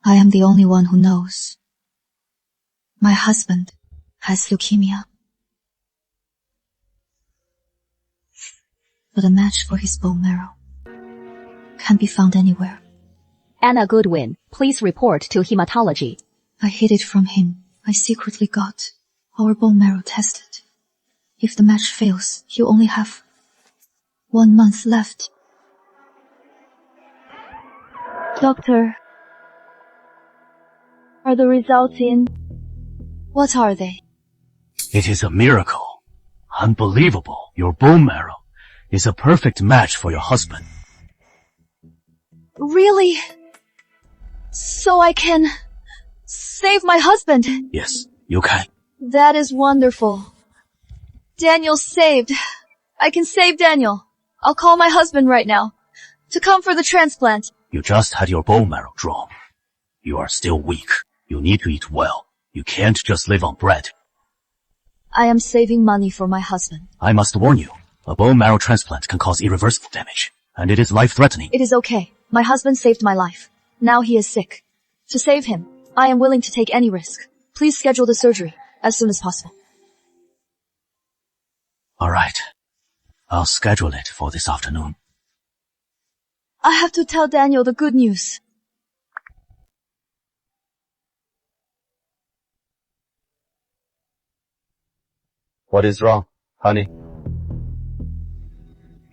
I am the only one who knows. My husband has leukemia. But a match for his bone marrow can't be found anywhere. Anna Goodwin, please report to hematology. I hid it from him. I secretly got our bone marrow tested. If the match fails, you only have 1 month left. Doctor, are the results in? What are they? It is a miracle. Unbelievable. Your bone marrow is a perfect match for your husband. Really? So I can save my husband? Yes, you can. That is wonderful. Daniel's saved. I can save Daniel. I'll call my husband right now to come for the transplant. You just had your bone marrow drawn. You are still weak. You need to eat well. You can't just live on bread. I am saving money for my husband. I must warn you, a bone marrow transplant can cause irreversible damage, and it is life-threatening. It is okay. My husband saved my life. Now he is sick. To save him, I am willing to take any risk. Please schedule the surgery as soon as possible. All right. I'll schedule it for this afternoon. I have to tell Daniel the good news. What is wrong, honey?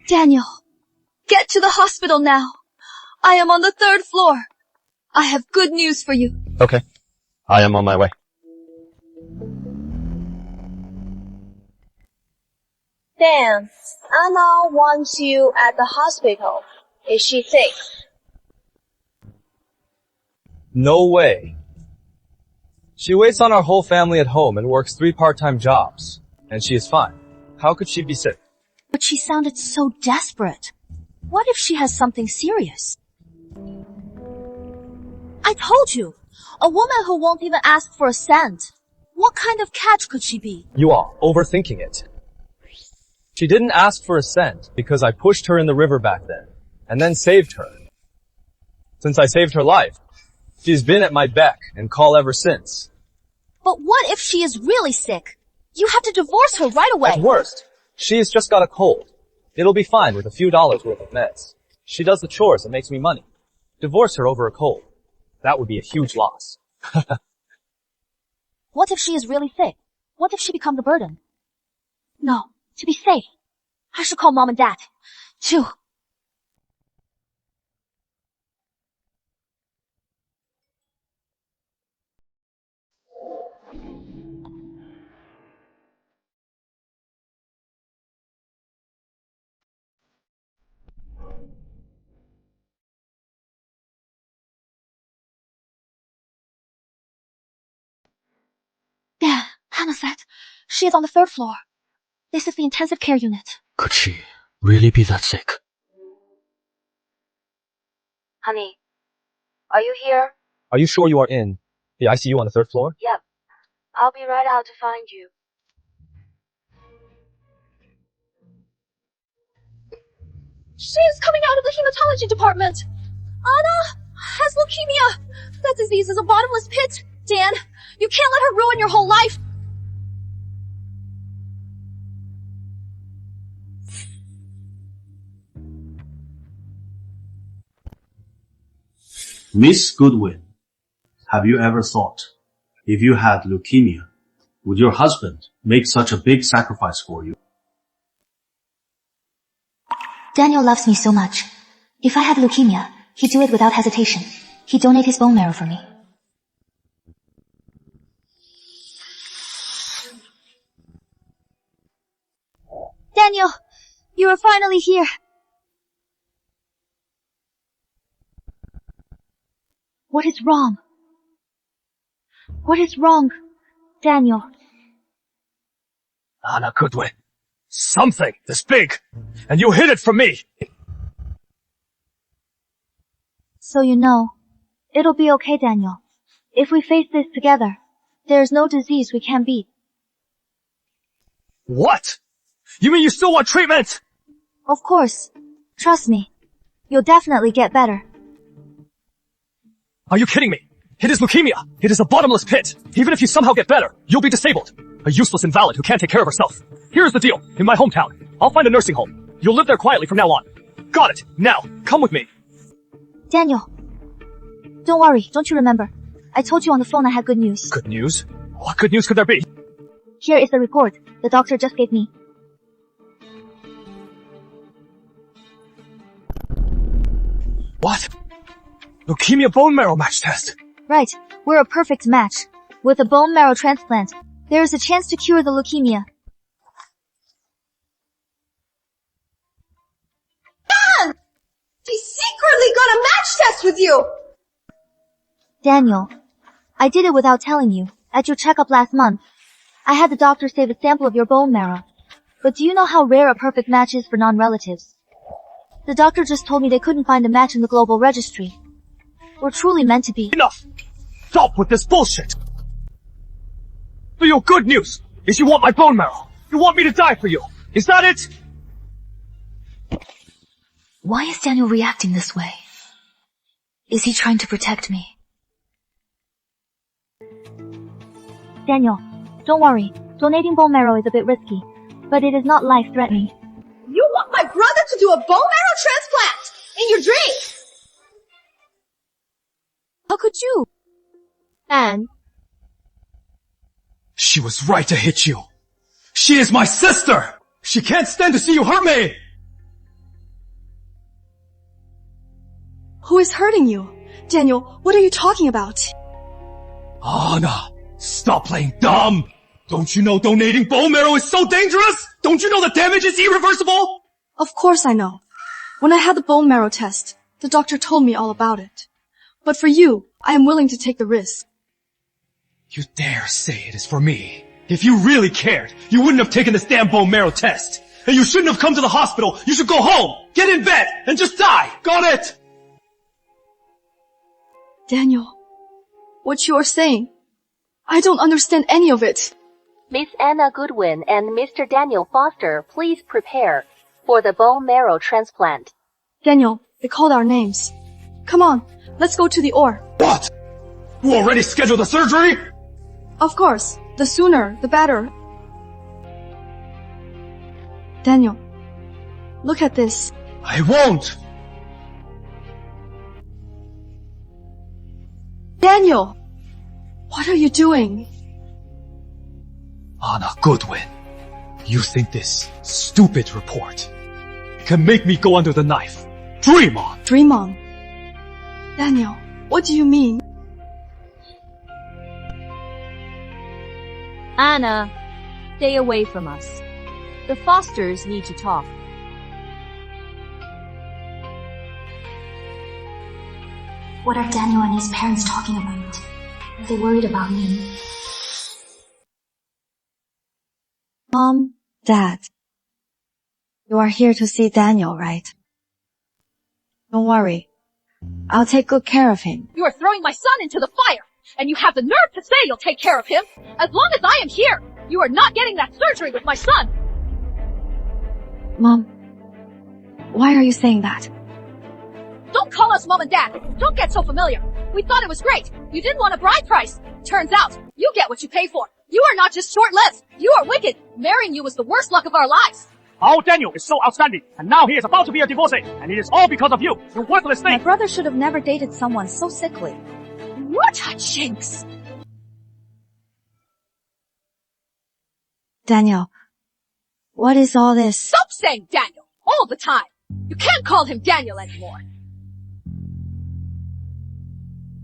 Daniel, get to the hospital now. I am on the 3rd floor. I have good news for you. Okay. I am on my way. Dan, Anna wants you at the hospital. Is she sick? No way. She waits on our whole family at home and works 3 part-time jobs. And she is fine. How could she be sick? But she sounded so desperate. What if she has something serious? I told you, a woman who won't even ask for a cent. What kind of catch could she be? You are overthinking it. She didn't ask for a cent because I pushed her in the river back then, and then saved her. Since I saved her life, she's been at my beck and call ever since. But what if she is really sick? You have to divorce her right away. At worst, she has just got a cold. It'll be fine with a few dollars worth of meds. She does the chores and makes me money. Divorce her over a cold. That would be a huge loss. What if she is really sick? What if she becomes a burden? No, to be safe, I should call Mom and Dad, too. Dad, Hannah said she is on the 3rd floor. This is the intensive care unit. Could she really be that sick? Honey, are you here? Are you sure you are in the ICU on the 3rd floor? Yep. I'll be right out to find you. She is coming out of the hematology department. Anna has leukemia. That disease is a bottomless pit. Dan, you can't let her ruin your whole life. Miss Goodwin, have you ever thought, if you had leukemia, would your husband make such a big sacrifice for you? Daniel loves me so much. If I had leukemia, he'd do it without hesitation. He'd donate his bone marrow for me. Daniel, you are finally here. What is wrong? What is wrong, Daniel? Anna Goodwin, something this big, and you hid it from me. So you know, it'll be okay, Daniel. If we face this together, there is no disease we can't beat. What? You mean you still want treatment? Of course. Trust me. You'll definitely get better. Are you kidding me? It is leukemia. It is a bottomless pit. Even if you somehow get better, you'll be disabled. A useless invalid who can't take care of herself. Here's the deal. In my hometown, I'll find a nursing home. You'll live there quietly from now on. Got it. Now, come with me. Daniel, don't worry. Don't you remember? I told you on the phone I had good news. Good news? What good news could there be? Here is the report the doctor just gave me. What? Leukemia bone marrow match test. Right. We're a perfect match. With a bone marrow transplant, there is a chance to cure the leukemia. Dan! He secretly got a match test with you! Daniel, I did it without telling you. At your checkup last month, I had the doctor save a sample of your bone marrow. But do you know how rare a perfect match is for non-relatives? The doctor just told me they couldn't find a match in the global registry. We're truly meant to be. Enough! Stop with this bullshit! So your good news is you want my bone marrow. You want me to die for you. Is that it? Why is Daniel reacting this way? Is he trying to protect me? Daniel, don't worry. Donating bone marrow is a bit risky, but it is not life-threatening. You want my brother to do a bone marrow transplant! In your dream! How could you? Anne. She was right to hit you. She is my sister! She can't stand to see you hurt me! Who is hurting you? Daniel, what are you talking about? Anna, stop playing dumb! Don't you know donating bone marrow is so dangerous? Don't you know the damage is irreversible? Of course I know. When I had the bone marrow test, the doctor told me all about it. But for you, I am willing to take the risk. You dare say it is for me? If you really cared, you wouldn't have taken this damn bone marrow test. And you shouldn't have come to the hospital. You should go home, get in bed, and just die. Got it? Daniel, what you are saying, I don't understand any of it. Miss Anna Goodwin and Mr. Daniel Foster, please prepare for the bone marrow transplant. Daniel, they called our names. Come on, let's go to the OR. What? You already scheduled the surgery? Of course, the sooner, the better. Daniel, look at this. I won't. Daniel, what are you doing? Anna Goodwin, you think this stupid report can make me go under the knife? Dream on! Dream on. Daniel, what do you mean? Anna, stay away from us. The Fosters need to talk. What are Daniel and his parents talking about? Are they worried about me? Mom, Dad, you are here to see Daniel, right? Don't worry. I'll take good care of him. You are throwing my son into the fire, and you have the nerve to say you'll take care of him. As long as I am here, you are not getting that surgery with my son. Mom, why are you saying that? Don't call us Mom and Dad. Don't get so familiar. We thought it was great. You didn't want a bride price. Turns out, you get what you pay for. You are not just short-lived. You are wicked. Marrying you was the worst luck of our lives. Our Daniel is so outstanding, and now he is about to be a divorcee, and it is all because of you, you worthless thing. My brother should have never dated someone so sickly. What a jinx. Daniel, what is all this? Stop saying Daniel all the time. You can't call him Daniel anymore.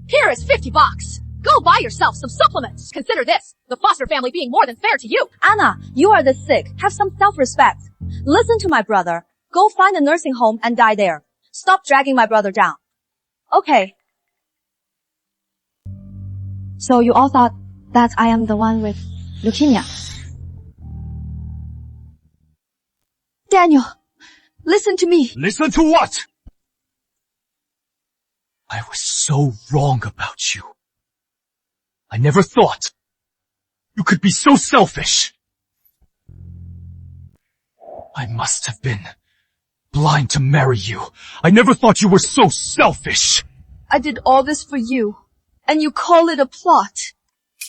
Here is $50. Go buy yourself some supplements. Consider this, the Foster family being more than fair to you. Anna, you are the sick. Have some self-respect. Listen to my brother. Go find a nursing home and die there. Stop dragging my brother down. Okay. So you all thought that I am the one with leukemia. Daniel, listen to me. Listen to what? I was so wrong about you. I never thought you could be so selfish. I must have been blind to marry you. I never thought you were so selfish. I did all this for you. And you call it a plot?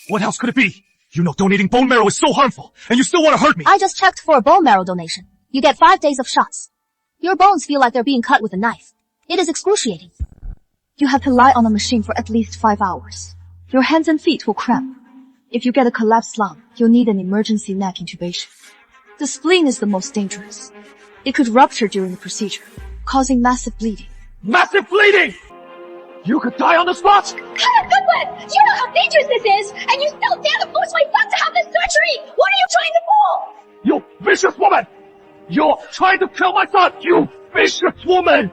What else could it be? You know donating bone marrow is so harmful, and you still want to hurt me. I just checked for a bone marrow donation. You get 5 days of shots. Your bones feel like they're being cut with a knife. It is excruciating. You have to lie on a machine for at least 5 hours. Your hands and feet will cramp. If you get a collapsed lung, you'll need an emergency neck intubation. The spleen is the most dangerous. It could rupture during the procedure, causing massive bleeding. Massive bleeding! You could die on the spot! Colonel Goodwin! You know how dangerous this is, and you still dare to force my son to have this surgery! What are you trying to pull? You vicious woman! You're trying to kill my son, you vicious woman!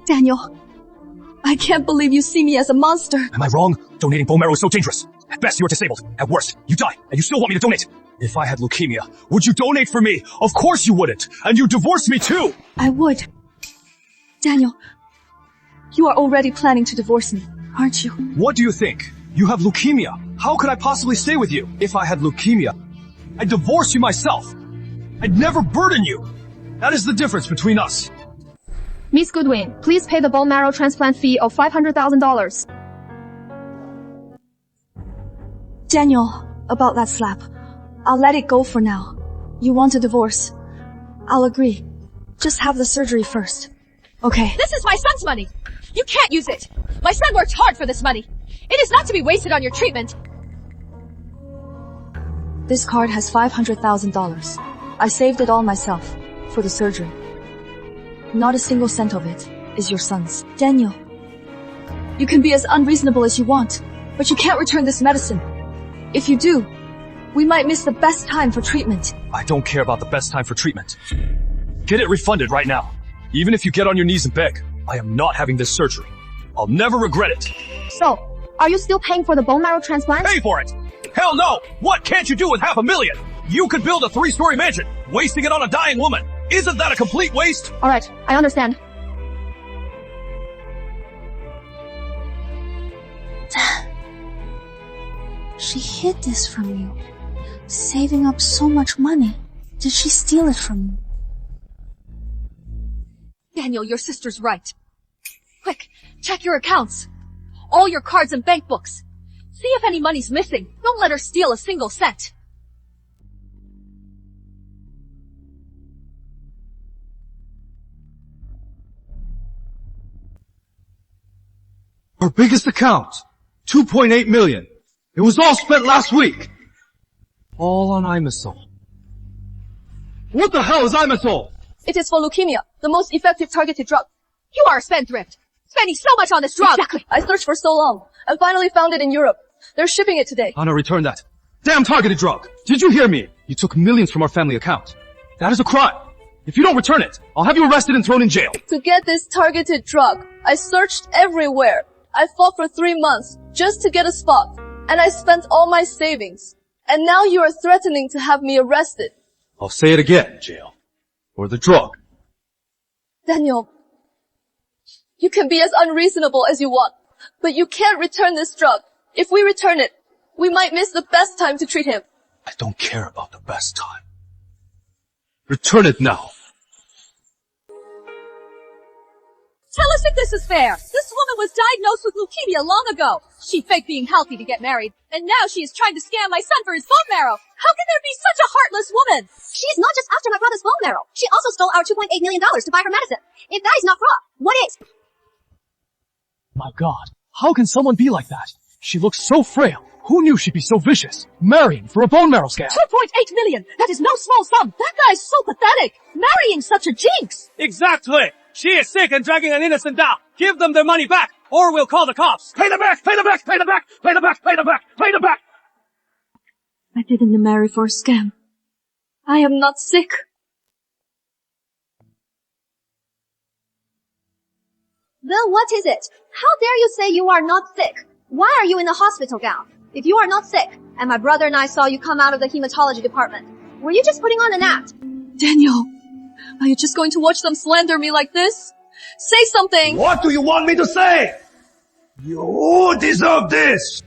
Daniel, I can't believe you see me as a monster. Am I wrong? Donating bone marrow is so dangerous. At best, you're disabled. At worst, you die, and you still want me to donate. If I had leukemia, would you donate for me? Of course you wouldn't. And you divorce me too. I would. Daniel, you are already planning to divorce me, aren't you? What do you think? You have leukemia. How could I possibly stay with you? If I had leukemia, I'd divorce you myself. I'd never burden you. That is the difference between us. Miss Goodwin, please pay the bone marrow transplant fee of $500,000. Daniel, about that slap. I'll let it go for now. You want a divorce? I'll agree. Just have the surgery first. Okay. This is my son's money. You can't use it. My son worked hard for this money. It is not to be wasted on your treatment. This card has $500,000. I saved it all myself, for the surgery. Not a single cent of it is your son's. Daniel, you can be as unreasonable as you want, but you can't return this medicine. If you do, we might miss the best time for treatment. I don't care about the best time for treatment. Get it refunded right now. Even if you get on your knees and beg, I am not having this surgery. I'll never regret it. So, are you still paying for the bone marrow transplant? Pay for it! Hell no! What can't you do with $500,000? You could build a 3-story mansion, wasting it on a dying woman. Isn't that a complete waste? Alright, I understand. She hid this from you, saving up so much money. Did she steal it from you? Daniel, your sister's right. Quick, check your accounts. All your cards and bank books. See if any money's missing. Don't let her steal a single cent. Our biggest account, $2.8 million. It was all spent last week. All on unmissable. What the hell is unmissable? It is for leukemia, the most effective targeted drug. You are a spendthrift. Spending so much on this drug. Exactly. I searched for so long and finally found it in Europe. They're shipping it today. Anna, return that. Damn targeted drug. Did you hear me? You took millions from our family account. That is a crime. If you don't return it, I'll have you arrested and thrown in jail. To get this targeted drug, I searched everywhere. I fought for 3 months just to get a spot. And I spent all my savings. And now you are threatening to have me arrested. I'll say it again, jail. For the drug. Daniel, you can be as unreasonable as you want, but you can't return this drug. If we return it, we might miss the best time to treat him. I don't care about the best time. Return it now. Tell us if this is fair. This woman was diagnosed with leukemia long ago. She faked being healthy to get married, and now she is trying to scam my son for his bone marrow. How can there be such a heartless woman? She is not just after my brother's bone marrow. She also stole our $2.8 million to buy her medicine. If that is not fraud, what is? My God, how can someone be like that? She looks so frail. Who knew she'd be so vicious? Marrying for a bone marrow scam. $2.8 million! That is no small sum! That guy is so pathetic! Marrying such a jinx! Exactly! She is sick and dragging an innocent down. Give them their money back, or we'll call the cops. Pay them back! Pay them back! Pay them back! Pay them back! Pay them back! Pay them back! I didn't marry for a scam. I am not sick. Bill, what is it? How dare you say you are not sick? Why are you in a hospital gown? If you are not sick, and my brother and I saw you come out of the hematology department, were you just putting on an act? Daniel, are you just going to watch them slander me like this? Say something! What do you want me to say? You deserve this!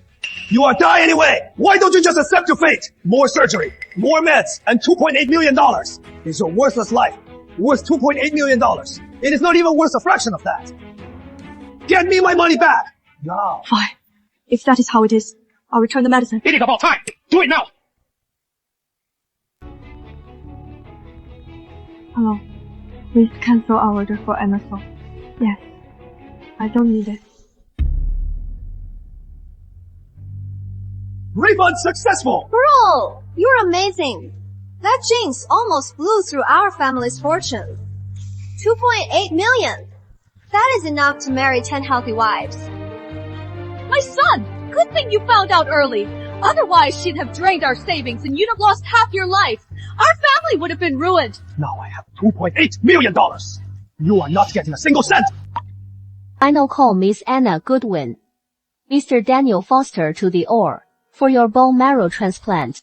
You are dying anyway! Why don't you just accept your fate? More surgery! More meds and $2.8 million. Is your worthless life worth $2.8 million? It is not even worth a fraction of that. Get me my money back! Now. Fine. If that is how it is, I'll return the medicine. It is about time. Do it now. Hello. Please cancel our order for unmissable. Yes. I don't need it. Refund successful! Bro, you're amazing. That jinx almost blew through our family's fortune. 2.8 million. That is enough to marry 10 healthy wives. My son! Good thing you found out early. Otherwise, she'd have drained our savings and you'd have lost half your life. Our family would have been ruined. Now I have $2.8 million. You are not getting a single cent. I now call Miss Anna Goodwin, Mr. Daniel Foster to the OR for your bone marrow transplant.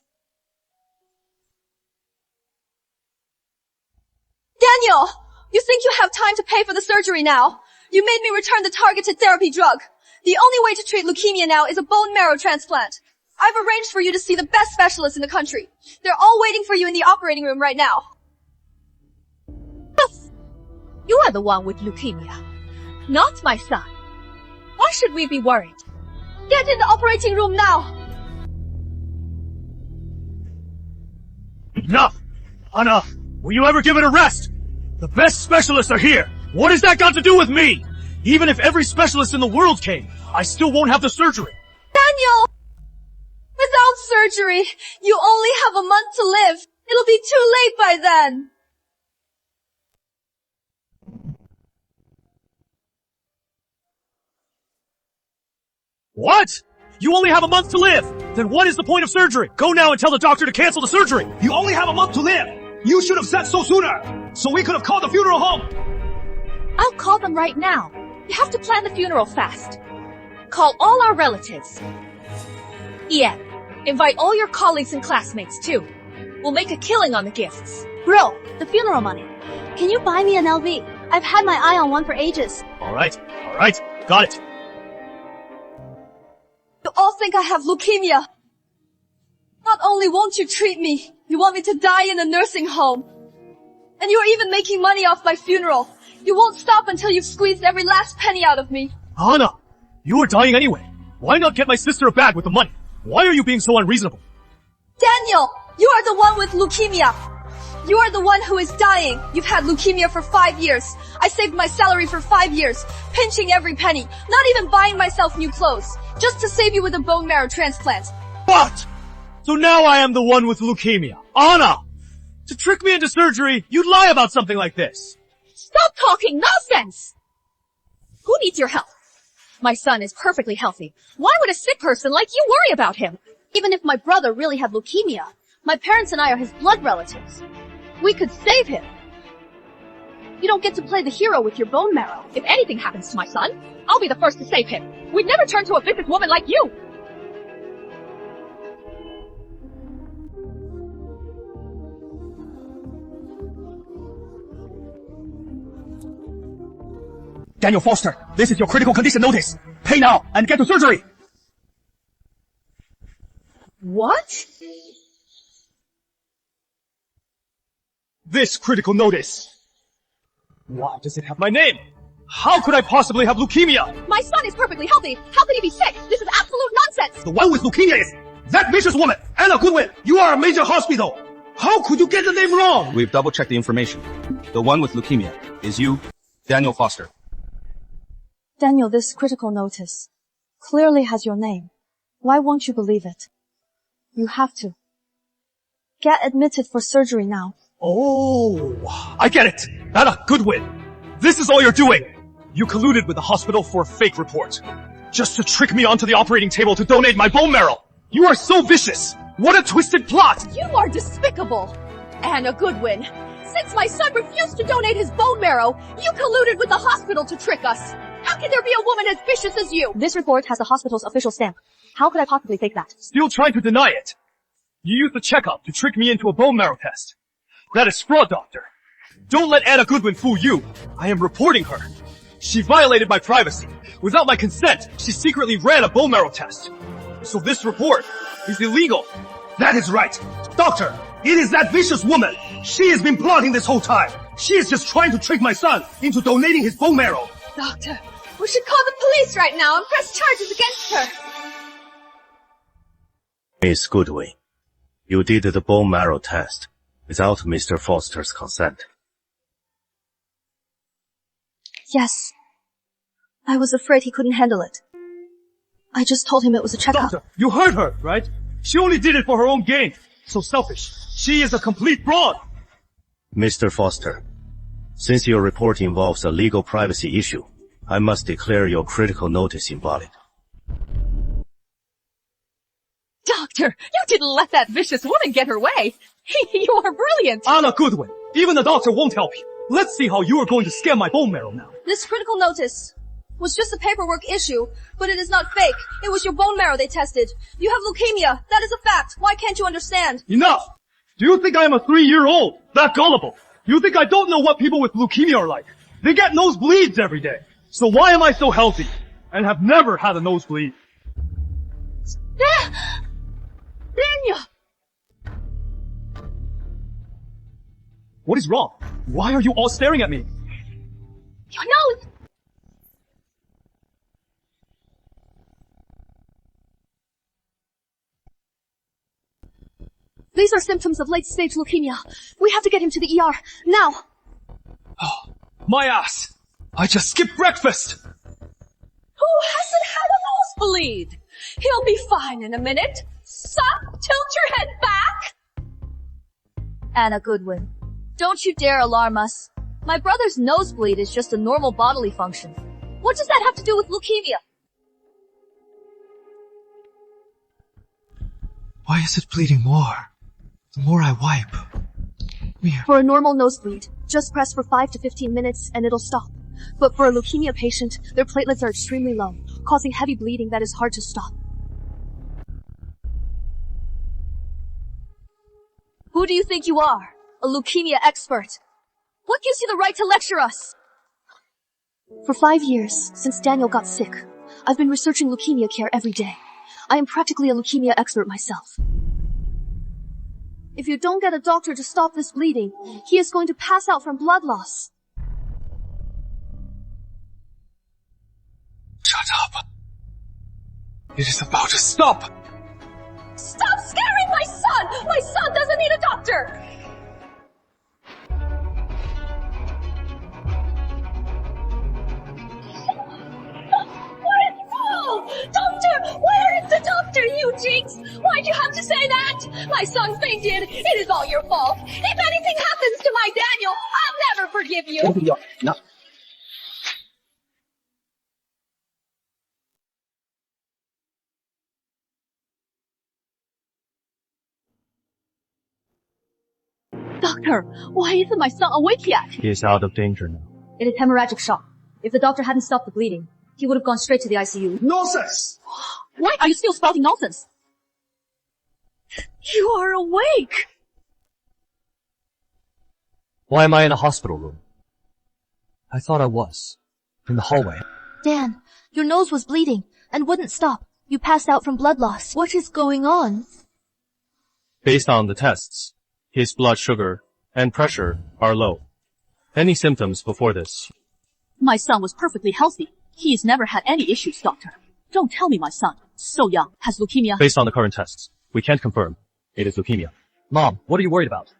Daniel! You think you have time to pay for the surgery now? You made me return the targeted therapy drug. The only way to treat leukemia now is a bone marrow transplant. I've arranged for you to see the best specialists in the country. They're all waiting for you in the operating room right now. You are the one with leukemia, not my son. Why should we be worried? Get in the operating room now! Enough! Anna, will you ever give it a rest? The best specialists are here. What has that got to do with me? Even if every specialist in the world came, I still won't have the surgery. Daniel! Without surgery, you only have a month to live. It'll be too late by then. What? You only have a month to live. Then what is the point of surgery? Go now and tell the doctor to cancel the surgery. You only have a month to live. You should have said so sooner. So we could have called the funeral home. I'll call them right now. You have to plan the funeral fast. Call all our relatives. Yeah, invite all your colleagues and classmates too. We'll make a killing on the gifts. Bro, the funeral money. Can you buy me an LV? I've had my eye on one for ages. All right. Got it. You all think I have leukemia. Not only won't you treat me, you want me to die in a nursing home. And you're even making money off my funeral. You won't stop until you've squeezed every last penny out of me. Anna, you are dying anyway. Why not get my sister a bag with the money? Why are you being so unreasonable? Daniel, you are the one with leukemia. You are the one who is dying. You've had leukemia for 5 years. I saved my salary for 5 years, pinching every penny, not even buying myself new clothes, just to save you with a bone marrow transplant. What? So now I am the one with leukemia. Anna! To trick me into surgery, you'd lie about something like this. Stop talking nonsense! Who needs your help? My son is perfectly healthy. Why would a sick person like you worry about him? Even if my brother really had leukemia, my parents and I are his blood relatives. We could save him. You don't get to play the hero with your bone marrow. If anything happens to my son, I'll be the first to save him. We'd never turn to a businesswoman like you. Daniel Foster, this is your critical condition notice. Pay now and get to surgery. What? This critical notice. Why does it have my name? How could I possibly have leukemia? My son is perfectly healthy. How could he be sick? This is absolute nonsense. The one with leukemia is that vicious woman, Anna Goodwin. You are a major hospital. How could you get the name wrong? We've double-checked the information. The one with leukemia is you, Daniel Foster. Daniel, this critical notice clearly has your name. Why won't you believe it? You have to. Get admitted for surgery now. Oh, I get it. Anna Goodwin. This is all you're doing. You colluded with the hospital for a fake report. Just to trick me onto the operating table to donate my bone marrow. You are so vicious. What a twisted plot. You are despicable. Anna Goodwin. Since my son refused to donate his bone marrow, you colluded with the hospital to trick us. How can there be a woman as vicious as you? This report has the hospital's official stamp. How could I possibly fake that? Still trying to deny it. You used the checkup to trick me into a bone marrow test. That is fraud, doctor. Don't let Anna Goodwin fool you. I am reporting her. She violated my privacy. Without my consent, she secretly ran a bone marrow test. So this report is illegal. That is right. Doctor, it is that vicious woman. She has been plotting this whole time. She is just trying to trick my son into donating his bone marrow. Doctor, we should call the police right now and press charges against her. Miss Goodwin, you did the bone marrow test without Mr. Foster's consent. Yes. I was afraid he couldn't handle it. I just told him it was a checkup. Doctor, you heard her, right? She only did it for her own gain. So selfish. She is a complete fraud. Mr. Foster, since your report involves a legal privacy issue, I must declare your critical notice invalid. Doctor, you didn't let that vicious woman get her way. You are brilliant. Anna Goodwin, even the doctor won't help you. Let's see how you are going to scam my bone marrow now. This critical notice was just a paperwork issue, but it is not fake. It was your bone marrow they tested. You have leukemia. That is a fact. Why can't you understand? Enough! Do you think I am a 3-year-old? That gullible? You think I don't know what people with leukemia are like? They get nosebleeds every day. So why am I so healthy and have never had a nosebleed? Daniel! What is wrong? Why are you all staring at me? Your nose! These are symptoms of late-stage leukemia. We have to get him to the ER, now! Oh, my ass! I just skipped breakfast! Who hasn't had a nosebleed? He'll be fine in a minute. Son, tilt your head back! Anna Goodwin, don't you dare alarm us. My brother's nosebleed is just a normal bodily function. What does that have to do with leukemia? Why is it bleeding more? The more I wipe. Weird. For a normal nosebleed, just press for 5 to 15 minutes and it'll stop. But for a leukemia patient, their platelets are extremely low, causing heavy bleeding that is hard to stop. Who do you think you are? A leukemia expert. What gives you the right to lecture us? For 5 years, since Daniel got sick, I've been researching leukemia care every day. I am practically a leukemia expert myself. If you don't get a doctor to stop this bleeding, he is going to pass out from blood loss. Shut up. It is about to stop. Stop scaring my son! My son doesn't need a doctor! What is wrong? Doctor! Where is the doctor, you jinx? Why'd you have to say that? My son fainted. It is all your fault. If anything happens to my Daniel, I'll never forgive you. No. Doctor, why isn't my son awake yet? He is out of danger now. It is hemorrhagic shock. If the doctor hadn't stopped the bleeding, he would have gone straight to the ICU. Nonsense! Why are you still spouting nonsense? You are awake! Why am I in a hospital room? I thought I was. In the hallway. Dan, your nose was bleeding and wouldn't stop. You passed out from blood loss. What is going on? Based on the tests, his blood sugar and pressure are low. Any symptoms before this? My son was perfectly healthy. He's never had any issues, doctor. Don't tell me my son, so young, has leukemia. Based on the current tests, we can't confirm it is leukemia. Mom, what are you worried about?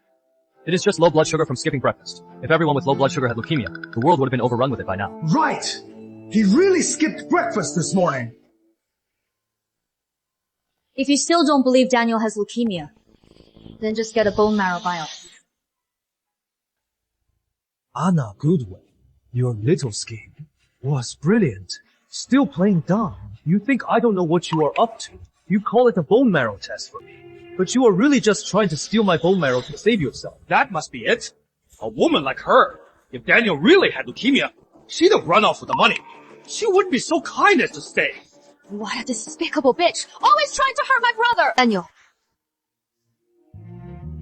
It is just low blood sugar from skipping breakfast. If everyone with low blood sugar had leukemia, the world would have been overrun with it by now. Right! He really skipped breakfast this morning. If you still don't believe Daniel has leukemia, then just get a bone marrow biopsy. Anna Goodwin, your little scheme was brilliant. Still playing dumb. You think I don't know what you are up to. You call it a bone marrow test for me. But you are really just trying to steal my bone marrow to save yourself. That must be it. A woman like her, if Daniel really had leukemia, she'd have run off with the money. She wouldn't be so kind as to stay. What a despicable bitch! Always trying to hurt my brother! Daniel,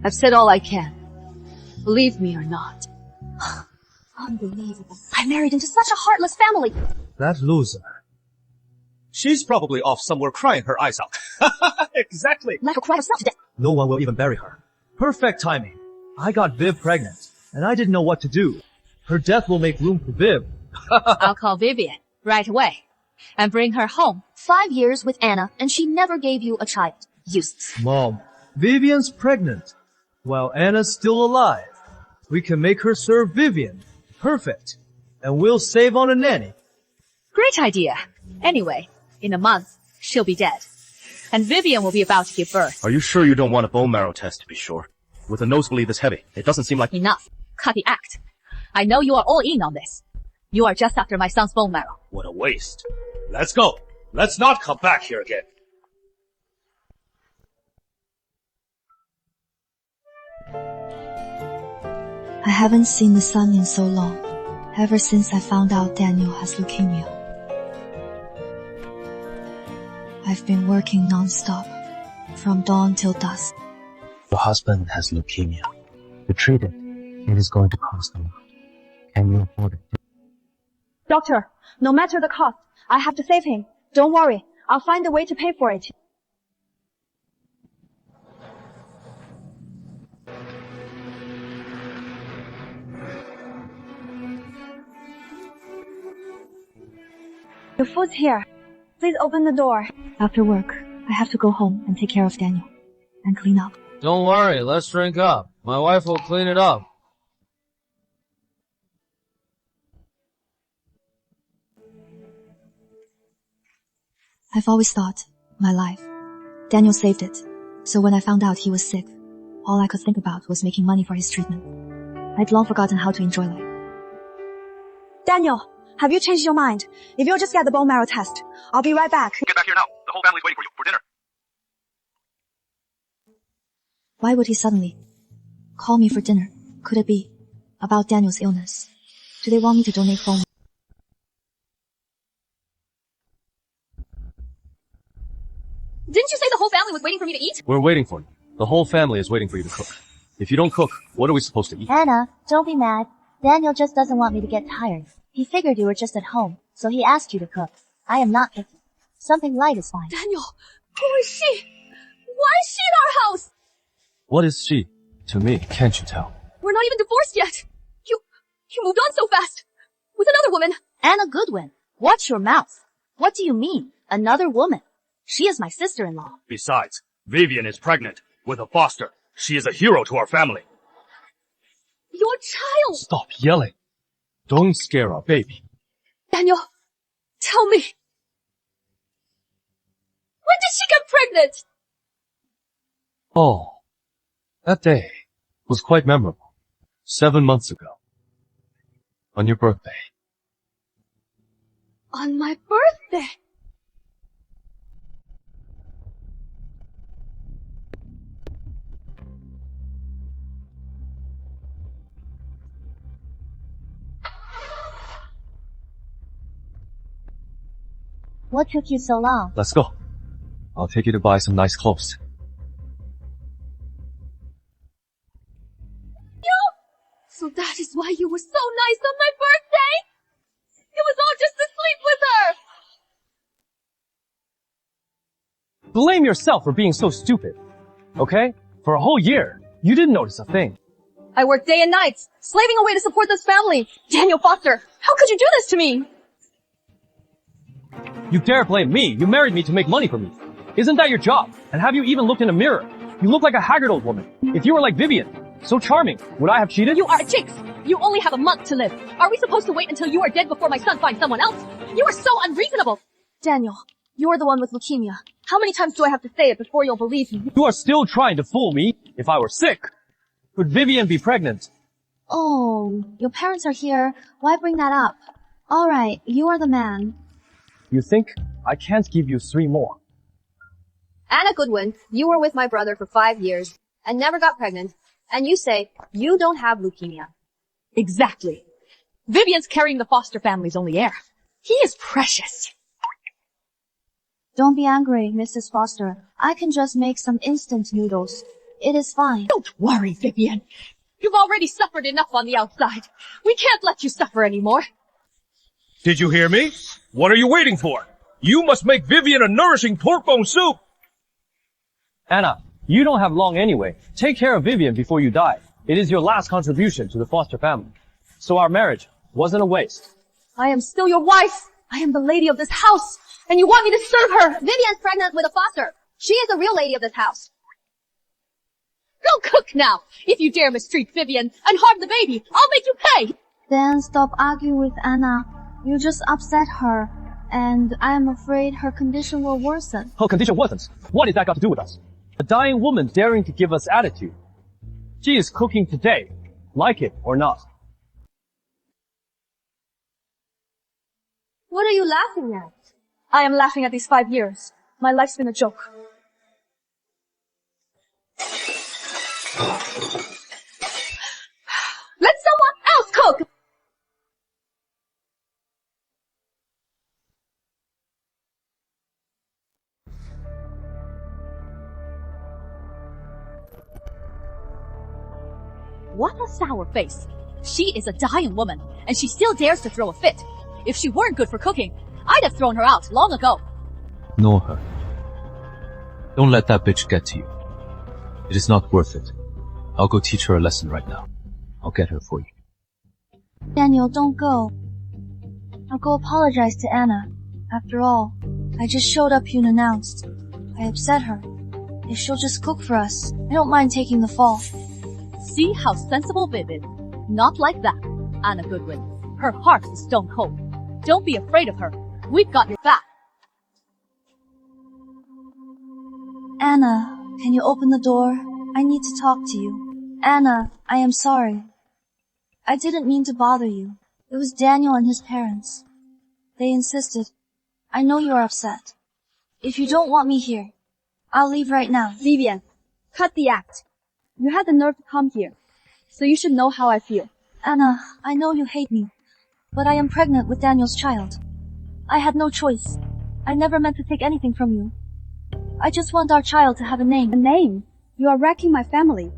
I've said all I can. Believe me or not. Unbelievable. I married into such a heartless family. That loser. She's probably off somewhere crying her eyes out. Exactly. Let her cry herself to death. No one will even bury her. Perfect timing. I got Viv pregnant, and I didn't know what to do. Her death will make room for Viv. I'll call Vivian right away and bring her home. 5 years with Anna, and she never gave you a child. Useless. Mom, Vivian's pregnant, while Anna's still alive. We can make her serve Vivian. Perfect. And we'll save on a nanny. Great idea. Anyway, in a month, she'll be dead. And Vivian will be about to give birth. Are you sure you don't want a bone marrow test to be sure? With a nosebleed this heavy, it doesn't seem like— Enough. Cut the act. I know you are all in on this. You are just after my son's bone marrow. What a waste. Let's go. Let's not come back here again. I haven't seen the sun in so long, ever since I found out Daniel has leukemia. I've been working non-stop, from dawn till dusk. Your husband has leukemia. To treat it, it is going to cost a lot. Can you afford it? Doctor, no matter the cost, I have to save him. Don't worry, I'll find a way to pay for it. Your food's here. Please open the door. After work, I have to go home and take care of Daniel. And clean up. Don't worry, let's drink up. My wife will clean it up. I've always thought, my life, Daniel saved it. So when I found out he was sick, all I could think about was making money for his treatment. I'd long forgotten how to enjoy life. Daniel, have you changed your mind? If you'll just get the bone marrow test, I'll be right back. Get back here now. The whole family's waiting for you for dinner. Why would he suddenly call me for dinner? Could it be about Daniel's illness? Do they want me to donate bone? Didn't you say the whole family was waiting for me to eat? We're waiting for you. The whole family is waiting for you to cook. If you don't cook, what are we supposed to eat? Anna, don't be mad. Daniel just doesn't want me to get tired. He figured you were just at home, so he asked you to cook. I am not picky. Something light is fine. Daniel, who is she? Why is she in our house? What is she? To me, can't you tell? We're not even divorced yet. You moved on so fast. With another woman. Anna Goodwin, watch your mouth. What do you mean, another woman? She is my sister-in-law. Besides, Vivian is pregnant with a foster. She is a hero to our family. Your child! Stop yelling. Don't scare our baby. Daniel, tell me. When did she get pregnant? Oh, that day was quite memorable. 7 months ago. On your birthday. On my birthday? What took you so long? Let's go. I'll take you to buy some nice clothes. So that is why you were so nice on my birthday? It was all just to sleep with her! Blame yourself for being so stupid. Okay? For a whole year, you didn't notice a thing. I worked day and night, slaving away to support this family. Daniel Foster, how could you do this to me? You dare blame me? You married me to make money for me. Isn't that your job? And have you even looked in a mirror? You look like a haggard old woman. If you were like Vivian, so charming, would I have cheated? You are a jinx! You only have a month to live. Are we supposed to wait until you are dead before my son finds someone else? You are so unreasonable! Daniel, you're the one with leukemia. How many times do I have to say it before you'll believe me? You are still trying to fool me. If I were sick, could Vivian be pregnant? Oh, your parents are here. Why bring that up? Alright, you are the man. You think I can't give you 3 more? Anna Goodwin, you were with my brother for 5 years and never got pregnant, and you say you don't have leukemia. Exactly. Vivian's carrying the Foster family's only heir. He is precious. Don't be angry, Mrs. Foster. I can just make some instant noodles. It is fine. Don't worry, Vivian. You've already suffered enough on the outside. We can't let you suffer anymore. Did you hear me? What are you waiting for? You must make Vivian a nourishing pork bone soup. Anna, you don't have long anyway. Take care of Vivian before you die. It is your last contribution to the foster family. So our marriage wasn't a waste. I am still your wife. I am the lady of this house. And you want me to serve her? Vivian's pregnant with a foster. She is the real lady of this house. Go cook now. If you dare mistreat Vivian and harm the baby, I'll make you pay. Then stop arguing with Anna. You just upset her. And I am afraid her condition will worsen. Her condition worsens. What has that got to do with us? A dying woman daring to give us attitude. She is cooking today, like it or not. What are you laughing at? I am laughing at these 5 years. My life's been a joke. Let someone else cook. What a sour face. She is a dying woman, and she still dares to throw a fit. If she weren't good for cooking, I'd have thrown her out long ago. Ignore her. Don't let that bitch get to you. It is not worth it. I'll go teach her a lesson right now. I'll get her for you. Daniel, don't go. I'll go apologize to Anna. After all, I just showed up unannounced. I upset her. If she'll just cook for us, I don't mind taking the fall. See how sensible Viv is. Not like that, Anna Goodwin. Her heart is stone cold. Don't be afraid of her. We've got your back. Anna, can you open the door? I need to talk to you. Anna, I am sorry. I didn't mean to bother you. It was Daniel and his parents. They insisted. I know you are upset. If you don't want me here, I'll leave right now. Vivian, cut the act. You had the nerve to come here, so you should know how I feel. Anna, I know you hate me, but I am pregnant with Daniel's child. I had no choice. I never meant to take anything from you. I just want our child to have a name. A name? You are wrecking my family,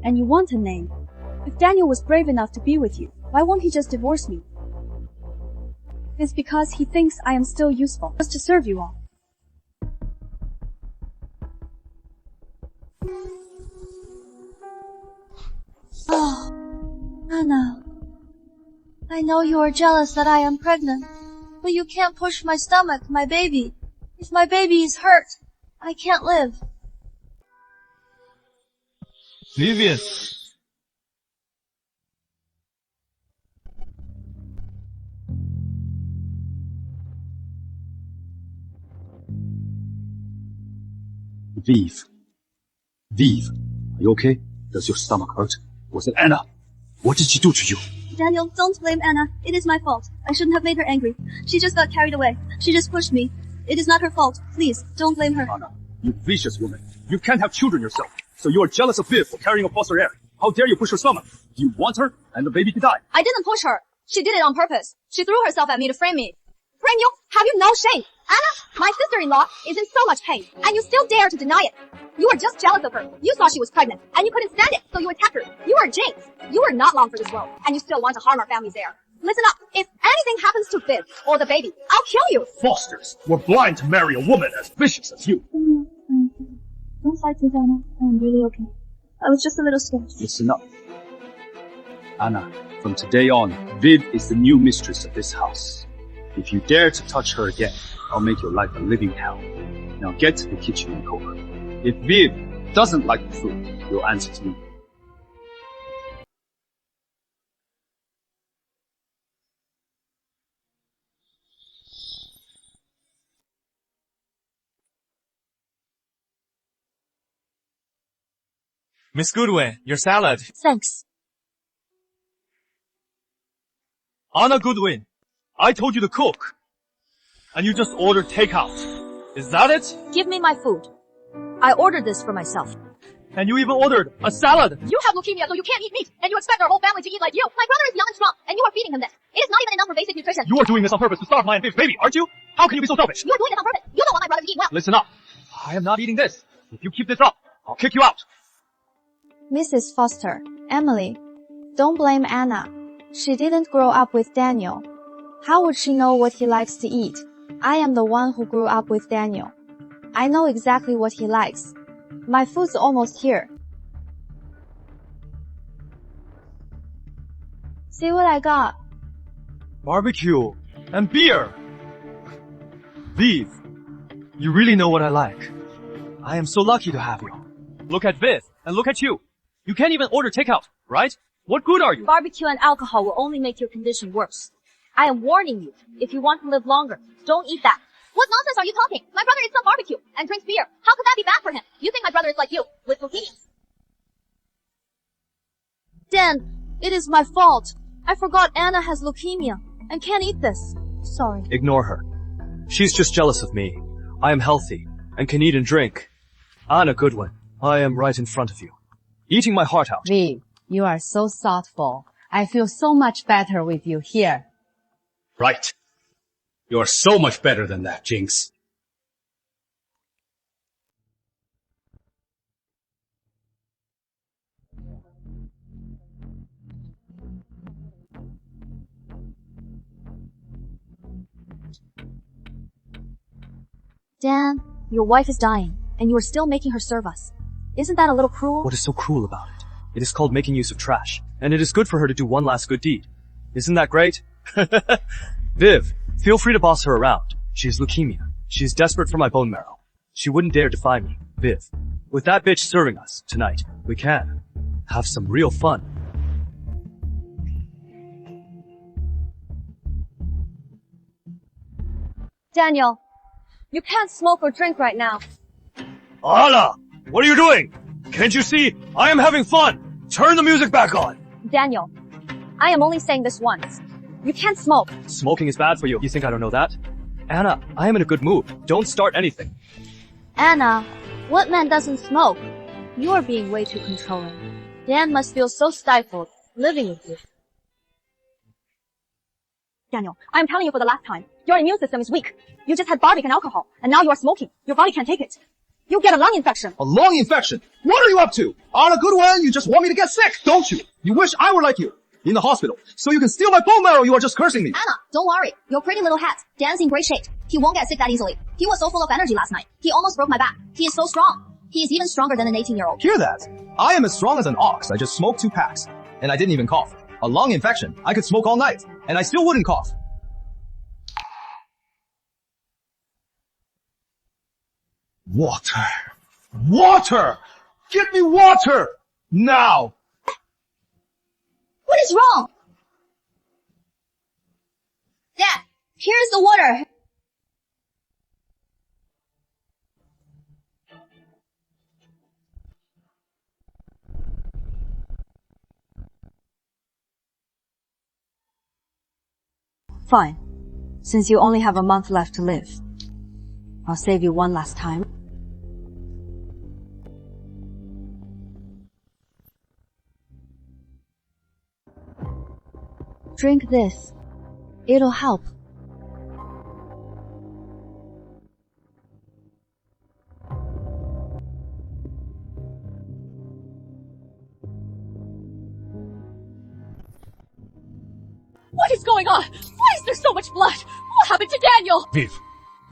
and you want a name. If Daniel was brave enough to be with you, why won't he just divorce me? It's because he thinks I am still useful, just to serve you all. Oh, Anna. I know you are jealous that I am pregnant, but you can't push my stomach, my baby. If my baby is hurt, I can't live. Vivian. Viv. Viv, are you okay? Does your stomach hurt? Was it Anna? What did she do to you? Daniel, don't blame Anna. It is my fault. I shouldn't have made her angry. She just got carried away. She just pushed me. It is not her fault. Please, don't blame her. Anna, you vicious woman. You can't have children yourself. So you are jealous of Viv for carrying a foster heir. How dare you push her stomach? Do you want her and the baby to die? I didn't push her. She did it on purpose. She threw herself at me to frame me. Frame you? Have you no shame? Anna, my sister-in-law is in so much pain, and you still dare to deny it. You are just jealous of her. You saw she was pregnant, and you couldn't stand it, so you attacked her. You are a jinx. You are not long for this world, and you still want to harm our family's heir. Listen up. If anything happens to Viv or the baby, I'll kill you. Fosters were blind to marry a woman as vicious as you. Don't fight with Anna. I'm really okay. I was just a little scared. Listen up. Anna, from today on, Viv is the new mistress of this house. If you dare to touch her again, I'll make your life a living hell. Now get to the kitchen and cook. If Viv doesn't like the food, you'll answer to me. Miss Goodwin, your salad. Thanks. Anna Goodwin, I told you to cook. And you just ordered takeout. Is that it? Give me my food. I ordered this for myself. And you even ordered a salad. You have leukemia, so you can't eat meat, and you expect our whole family to eat like you. My brother is young and strong, and you are feeding him this. It is not even enough for basic nutrition. You are doing this on purpose to starve my and Viv's baby, aren't you? How can you be so selfish? You are doing this on purpose. You don't want my brother to eat well. Listen up. I am not eating this. If you keep this up, I'll kick you out. Mrs. Foster, Emily, don't blame Anna. She didn't grow up with Daniel. How would she know what he likes to eat? I am the one who grew up with Daniel. I know exactly what he likes. My food's almost here. See what I got? Barbecue and beer. Viv, you really know what I like. I am so lucky to have you. Look at Viv and look at you. You can't even order takeout, right? What good are you? Barbecue and alcohol will only make your condition worse. I am warning you. If you want to live longer, don't eat that. What nonsense are you talking? My brother eats some barbecue and drinks beer. How could that be bad for him? You think my brother is like you, with leukemia? Dan, it is my fault. I forgot Anna has leukemia and can't eat this. Sorry. Ignore her. She's just jealous of me. I am healthy and can eat and drink. Anna Goodwin, I am right in front of you, eating my heart out. Viv, you are so thoughtful. I feel so much better with you here. Right. You're so much better than that, Jinx. Dan, your wife is dying, and you are still making her serve us. Isn't that a little cruel? What is so cruel about it? It is called making use of trash, and it is good for her to do one last good deed. Isn't that great? Viv, feel free to boss her around. She has leukemia. She is desperate for my bone marrow. She wouldn't dare defy me. Viv, with that bitch serving us tonight, we can have some real fun. Daniel, you can't smoke or drink right now. Anna, what are you doing? Can't you see? I am having fun. Turn the music back on. Daniel, I am only saying this once. You can't smoke. Smoking is bad for you. You think I don't know that? Anna, I am in a good mood. Don't start anything. Anna, what man doesn't smoke? You are being way too controlling. Dan must feel so stifled living with you. Daniel, I am telling you for the last time. Your immune system is weak. You just had barbecue and alcohol, and now you are smoking. Your body can't take it. You'll get a lung infection. A lung infection? What are you up to? Anna Goodwin, you just want me to get sick, don't you? You wish I were like you, in the hospital, so you can steal my bone marrow. You are just cursing me. Anna, don't worry. Your pretty little hat. Dan's in great shape. He won't get sick that easily. He was so full of energy last night. He almost broke my back. He is so strong. He is even stronger than an 18-year-old. Hear that? I am as strong as an ox. I just smoked 2 packs, and I didn't even cough. A lung infection. I could smoke all night, and I still wouldn't cough. Water. Water! Get me water! Now! What is wrong? Dad, here's the water. Fine. Since you only have a month left to live, I'll save you one last time. Drink this. It'll help. What is going on? Why is there so much blood? What happened to Daniel? Viv,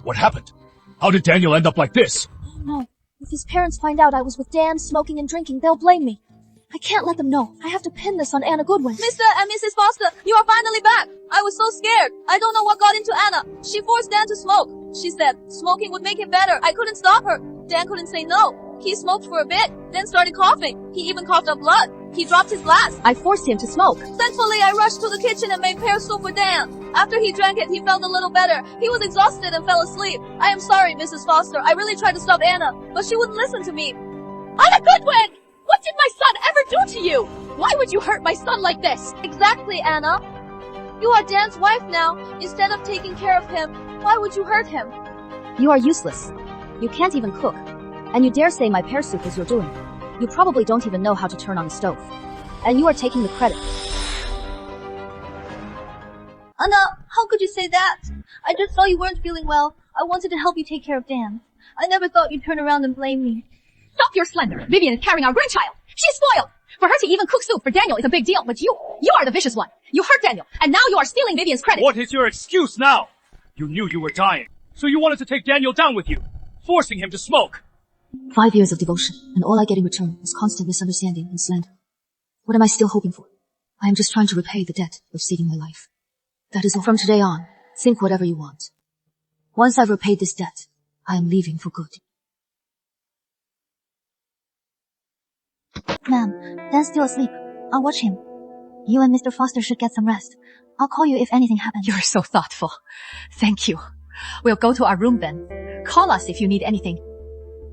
what happened? How did Daniel end up like this? Oh no. If his parents find out I was with Dan smoking and drinking, they'll blame me. I can't let them know. I have to pin this on Anna Goodwin. Mr. and Mrs. Foster, you are finally back. I was so scared. I don't know what got into Anna. She forced Dan to smoke. She said smoking would make him better. I couldn't stop her. Dan couldn't say no. He smoked for a bit, then started coughing. He even coughed up blood. He dropped his glass. I forced him to smoke. Thankfully, I rushed to the kitchen and made pear soup for Dan. After he drank it, he felt a little better. He was exhausted and fell asleep. I am sorry, Mrs. Foster. I really tried to stop Anna, but she wouldn't listen to me. Anna Goodwin! What did my son ever do to you? Why would you hurt my son like this? Exactly, Anna. You are Dan's wife now. Instead of taking care of him, why would you hurt him? You are useless. You can't even cook. And you dare say my pear soup is your doing. You probably don't even know how to turn on the stove. And you are taking the credit. Anna, how could you say that? I just saw you weren't feeling well. I wanted to help you take care of Dan. I never thought you'd turn around and blame me. Stop your slander. Vivian is carrying our grandchild. She's spoiled. For her to even cook soup for Daniel is a big deal, but you are the vicious one. You hurt Daniel, and now you are stealing Vivian's credit. What is your excuse now? You knew you were dying. So you wanted to take Daniel down with you, forcing him to smoke. 5 years of devotion, and all I get in return is constant misunderstanding and slander. What am I still hoping for? I am just trying to repay the debt of saving my life. That is all. From today on, think whatever you want. Once I've repaid this debt, I am leaving for good. Ma'am, Dan's still asleep. I'll watch him. You and Mr. Foster should get some rest. I'll call you if anything happens. You're so thoughtful. Thank you. We'll go to our room then. Call us if you need anything.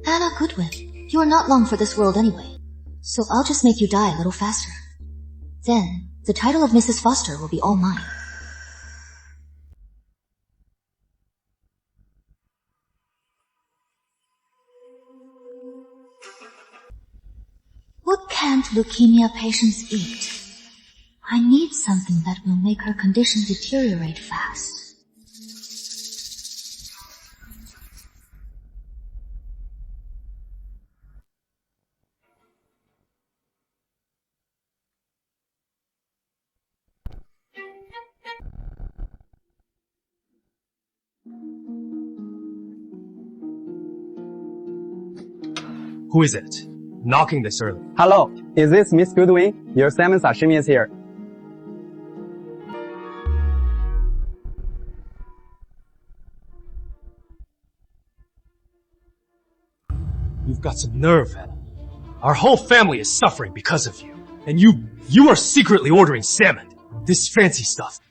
Anna Goodwin, you are not long for this world anyway. So I'll just make you die a little faster. Then, the title of Mrs. Foster will be all mine. What can't leukemia patients eat? I need something that will make her condition deteriorate fast. Who is it? Knocking this early. Hello, is this Miss Goodwin? Your salmon sashimi is here. You've got some nerve, Anna. Our whole family is suffering because of you. And you are secretly ordering salmon. This fancy stuff.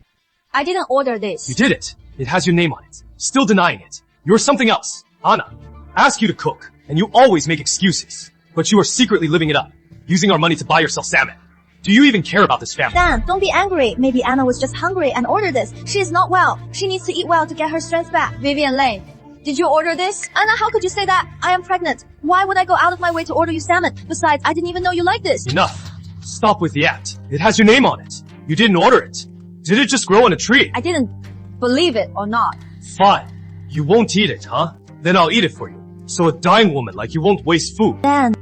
I didn't order this. You did it. It has your name on it. Still denying it. You're something else. Anna, ask you to cook, and you always make excuses. But you are secretly living it up, using our money to buy yourself salmon. Do you even care about this family? Dan, don't be angry. Maybe Anna was just hungry and ordered this. She is not well. She needs to eat well to get her strength back. Vivian Lane, did you order this? Anna, how could you say that? I am pregnant. Why would I go out of my way to order you salmon? Besides, I didn't even know you like this. Enough. Stop with the act. It has your name on it. You didn't order it. Did it just grow on a tree? I didn't believe it or not. Fine. You won't eat it, huh? Then I'll eat it for you. So a dying woman like you won't waste food. Dan,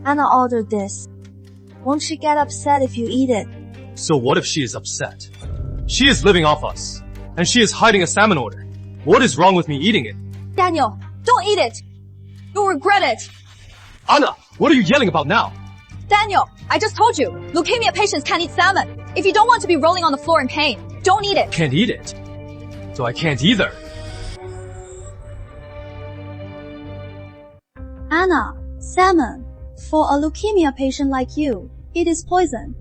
Anna ordered this. Won't she get upset if you eat it? So what if she is upset? She is living off us. And she is hiding a salmon order. What is wrong with me eating it? Daniel, don't eat it. You'll regret it. Anna, what are you yelling about now? Daniel, I just told you, leukemia patients can't eat salmon. If you don't want to be rolling on the floor in pain, don't eat it. Can't eat it. So I can't either. Anna, salmon. For a leukemia patient like you, it is poison.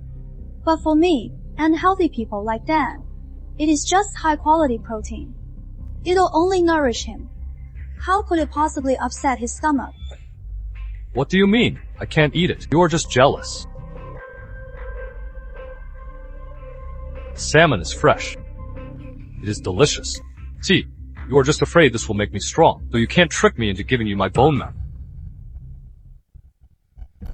But for me, and healthy people like Dan, it is just high-quality protein. It'll only nourish him. How could it possibly upset his stomach? What do you mean? I can't eat it. You are just jealous. Salmon is fresh. It is delicious. See, you are just afraid this will make me strong, so you can't trick me into giving you my bone marrow.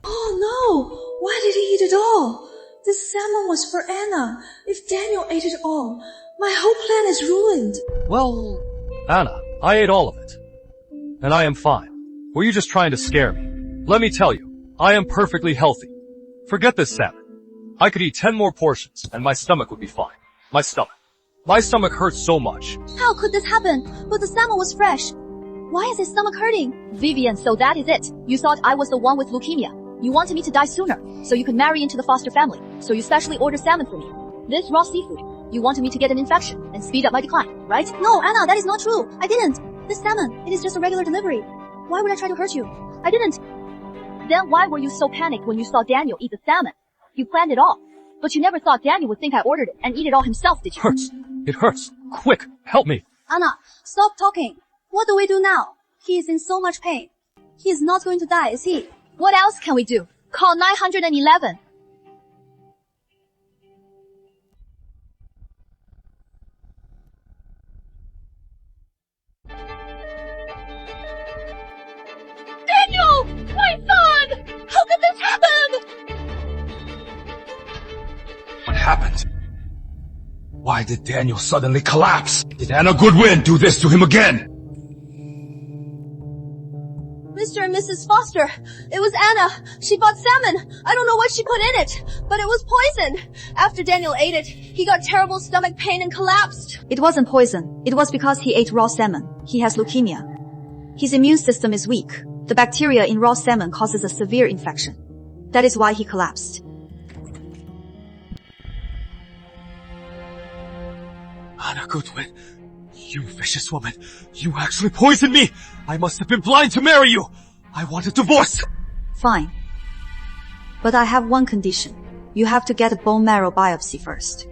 Oh no! Why did he eat it all? This salmon was for Anna. If Daniel ate it all, my whole plan is ruined. Well, Anna, I ate all of it. And I am fine. Were you just trying to scare me? Let me tell you, I am perfectly healthy. Forget this salmon. I could eat 10 more portions and my stomach would be fine. My stomach hurts so much. How could this happen? But the salmon was fresh. Why is his stomach hurting? Vivian, so that is it. You thought I was the one with leukemia. You wanted me to die sooner, so you could marry into the Foster family. So you specially ordered salmon for me. This raw seafood. You wanted me to get an infection and speed up my decline, right? No, Anna, that is not true. I didn't. This salmon, it is just a regular delivery. Why would I try to hurt you? I didn't. Then why were you so panicked when you saw Daniel eat the salmon? You planned it all. But you never thought Daniel would think I ordered it and eat it all himself, did you? Hurts. It hurts. Quick, help me. Anna, stop talking. What do we do now? He is in so much pain. He is not going to die, is he? What else can we do? Call 911. Daniel! My son! How could this happen? What happened? Why did Daniel suddenly collapse? Did Anna Goodwin do this to him again? Mr. and Mrs. Foster, it was Anna. She bought salmon. I don't know what she put in it, but it was poison. After Daniel ate it, he got terrible stomach pain and collapsed. It wasn't poison. It was because he ate raw salmon. He has leukemia. His immune system is weak. The bacteria in raw salmon causes a severe infection. That is why he collapsed. Anna Goodwin, you vicious woman. You actually poisoned me. I must have been blind to marry you. I want a divorce. Fine. But I have one condition. You have to get a bone marrow biopsy first.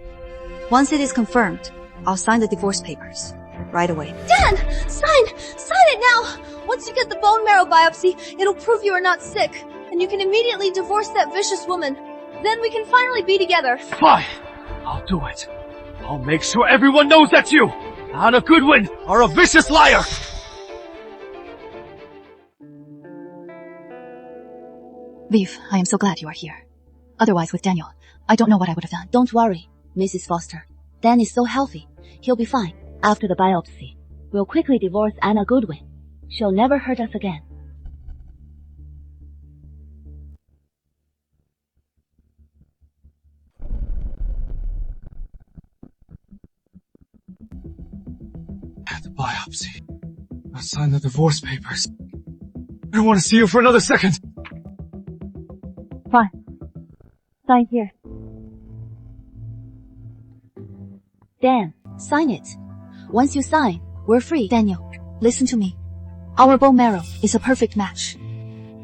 Once it is confirmed, I'll sign the divorce papers. Right away. Dan! Sign it now! Once you get the bone marrow biopsy, it'll prove you are not sick, and you can immediately divorce that vicious woman. Then we can finally be together. Fine. I'll do it. I'll make sure everyone knows that you, Anna Goodwin, are a vicious liar! Viv, I am so glad you are here. Otherwise, with Daniel, I don't know what I would have done. Don't worry, Mrs. Foster. Dan is so healthy. He'll be fine. After the biopsy, we'll quickly divorce Anna Goodwin. She'll never hurt us again. The biopsy. I'll sign the divorce papers. I don't want to see you for another second. Fine. Sign here. Dan, sign it. Once you sign, we're free. Daniel, listen to me. Our bone marrow is a perfect match.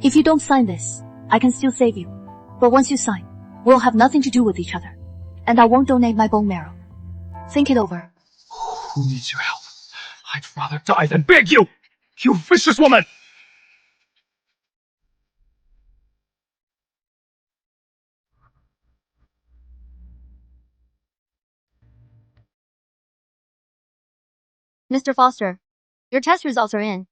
If you don't sign this, I can still save you. But once you sign, we'll have nothing to do with each other. And I won't donate my bone marrow. Think it over. Who needs your help? I'd rather die than beg you! You vicious woman! Mr. Foster, your test results are in.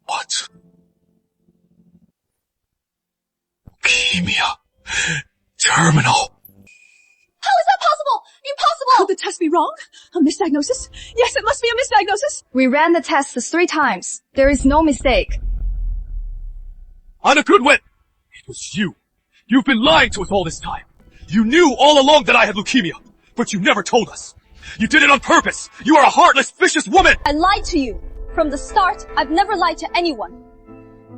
What? Leukemia. Terminal. How is that possible? Impossible! Could the test be wrong? A misdiagnosis? Yes, it must be a misdiagnosis. We ran the tests 3 times. There is no mistake. Anna Goodwin! It was you. You've been lying to us all this time. You knew all along that I had leukemia, but you never told us. You did it on purpose. You are a heartless, vicious woman! I lied to you. From the start, I've never lied to anyone.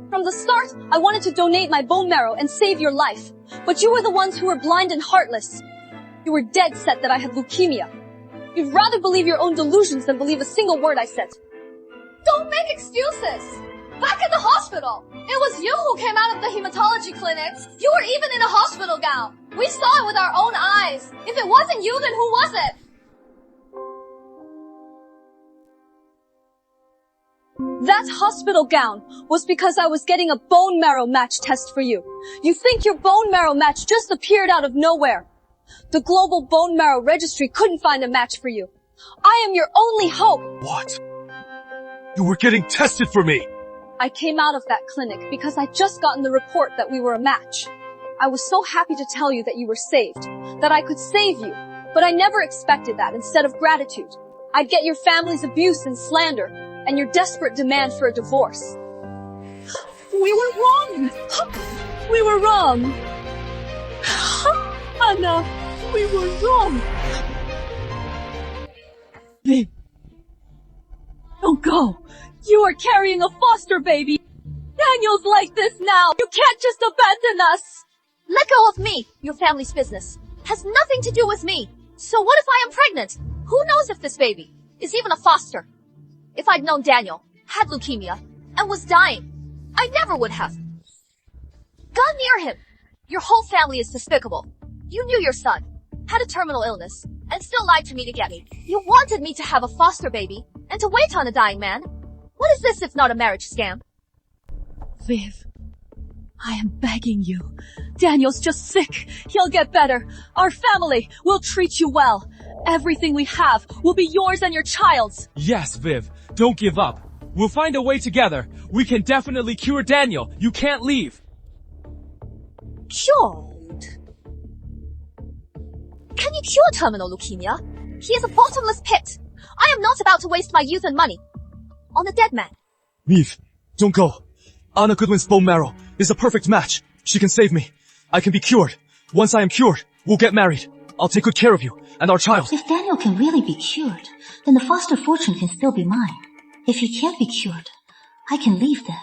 From the start, I wanted to donate my bone marrow and save your life. But you were the ones who were blind and heartless. You were dead set that I had leukemia. You'd rather believe your own delusions than believe a single word I said. Don't make excuses. Back at the hospital, it was you who came out of the hematology clinic. You were even in a hospital gown. We saw it with our own eyes. If it wasn't you, then who was it? That hospital gown was because I was getting a bone marrow match test for you. You think your bone marrow match just appeared out of nowhere. The Global Bone Marrow Registry couldn't find a match for you. I am your only hope. What? You were getting tested for me! I came out of that clinic because I'd just gotten the report that we were a match. I was so happy to tell you that you were saved, that I could save you, but I never expected that instead of gratitude. I'd get your family's abuse and slander, and your desperate demand for a divorce. We were wrong. We were wrong. Anna, we were wrong. Babe. Don't go. You are carrying a foster baby. Daniel's like this now. You can't just abandon us. Let go of me. Your family's business has nothing to do with me. So what if I am pregnant? Who knows if this baby is even a foster? If I'd known Daniel had leukemia and was dying, I never would have gone near him. Your whole family is despicable. You knew your son had a terminal illness and still lied to me to get me. You wanted me to have a foster baby and to wait on a dying man. What is this if not a marriage scam? Viv, I am begging you. Daniel's just sick. He'll get better. Our family will treat you well. Everything we have will be yours and your child's. Yes, Viv. Don't give up. We'll find a way together. We can definitely cure Daniel. You can't leave. Cured? Can you cure terminal leukemia? He is a bottomless pit. I am not about to waste my youth and money on a dead man. Viv, don't go. Anna Goodwin's bone marrow is a perfect match. She can save me. I can be cured. Once I am cured, we'll get married. I'll take good care of you and our child. If Daniel can really be cured, then the foster fortune can still be mine. If he can't be cured, I can leave then.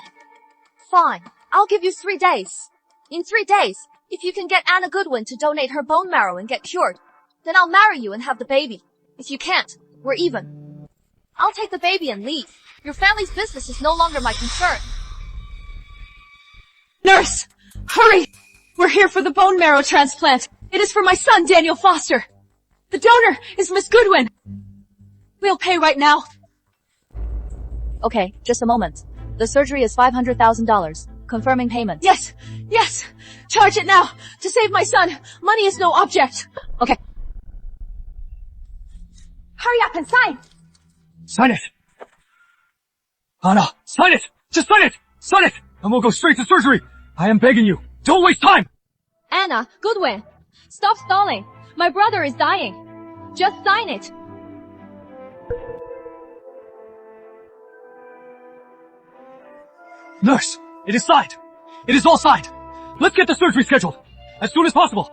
Fine. I'll give you 3 days. In 3 days, if you can get Anna Goodwin to donate her bone marrow and get cured, then I'll marry you and have the baby. If you can't, we're even. I'll take the baby and leave. Your family's business is no longer my concern. Nurse! Hurry! We're here for the bone marrow transplant. It is for my son, Daniel Foster. The donor is Miss Goodwin. We'll pay right now. Okay, just a moment. The surgery is $500,000. Confirming payment. Yes! Yes! Charge it now! To save my son! Money is no object! Okay. Hurry up and sign! Sign it! Anna, sign it! Just sign it! Sign it! And we'll go straight to surgery! I am begging you, don't waste time! Anna, Goodwin, stop stalling. My brother is dying. Just sign it. Nurse, it is signed. It is all signed. Let's get the surgery scheduled. As soon as possible.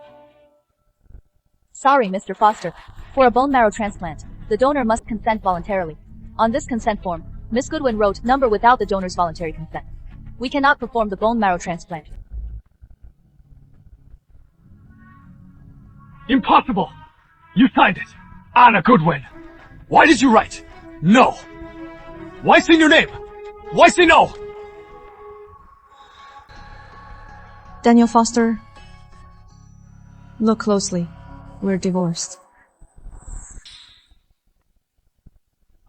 Sorry, Mr. Foster. For a bone marrow transplant, the donor must consent voluntarily. On this consent form, Miss Goodwin wrote number without the donor's voluntary consent. We cannot perform the bone marrow transplant. Impossible! You signed it. Anna Goodwin. Why did you write no? Why say your name? Why say no? Daniel Foster, look closely. We're divorced.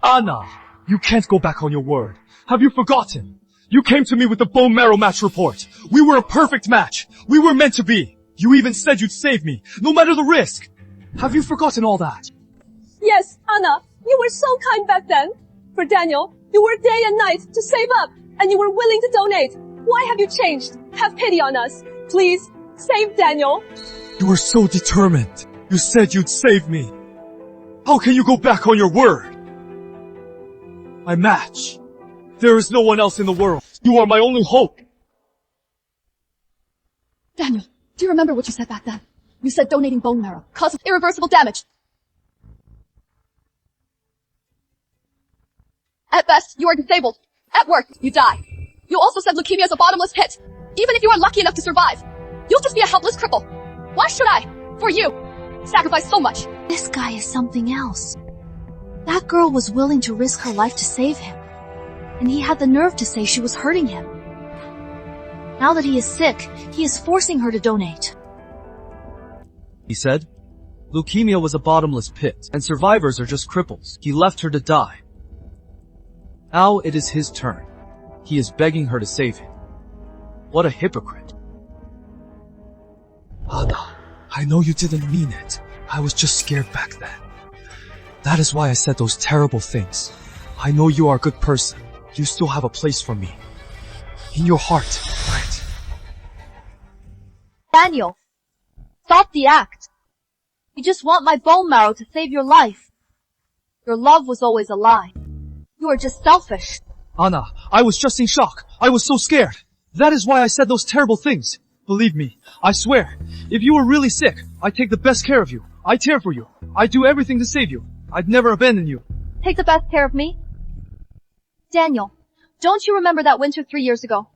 Anna, you can't go back on your word. Have you forgotten? You came to me with the bone marrow match report. We were a perfect match. We were meant to be. You even said you'd save me, no matter the risk. Have you forgotten all that? Yes, Anna, you were so kind back then. For Daniel, you worked day and night to save up, and you were willing to donate. Why have you changed? Have pity on us. Please, save Daniel. You were so determined. You said you'd save me. How can you go back on your word? My match. There is no one else in the world. You are my only hope. Daniel, do you remember what you said back then? You said donating bone marrow causes irreversible damage. At best, you are disabled. At worst, you die. You also said leukemia is a bottomless pit. Even if you are lucky enough to survive, you'll just be a helpless cripple. Why should I, for you, sacrifice so much? This guy is something else. That girl was willing to risk her life to save him. And he had the nerve to say she was hurting him. Now that he is sick, he is forcing her to donate. He said, leukemia was a bottomless pit, and survivors are just cripples. He left her to die. Now it is his turn. He is begging her to save him. What a hypocrite. Anna, I know you didn't mean it. I was just scared back then. That is why I said those terrible things. I know you are a good person. You still have a place for me. In your heart, right? Daniel, stop the act. You just want my bone marrow to save your life. Your love was always a lie. You are just selfish. Anna, I was just in shock. I was so scared. That is why I said those terrible things. Believe me, I swear, if you were really sick, I'd take the best care of you. I'd care for you. I'd do everything to save you. I'd never abandon you. Take the best care of me? Daniel, don't you remember that winter 3 years ago?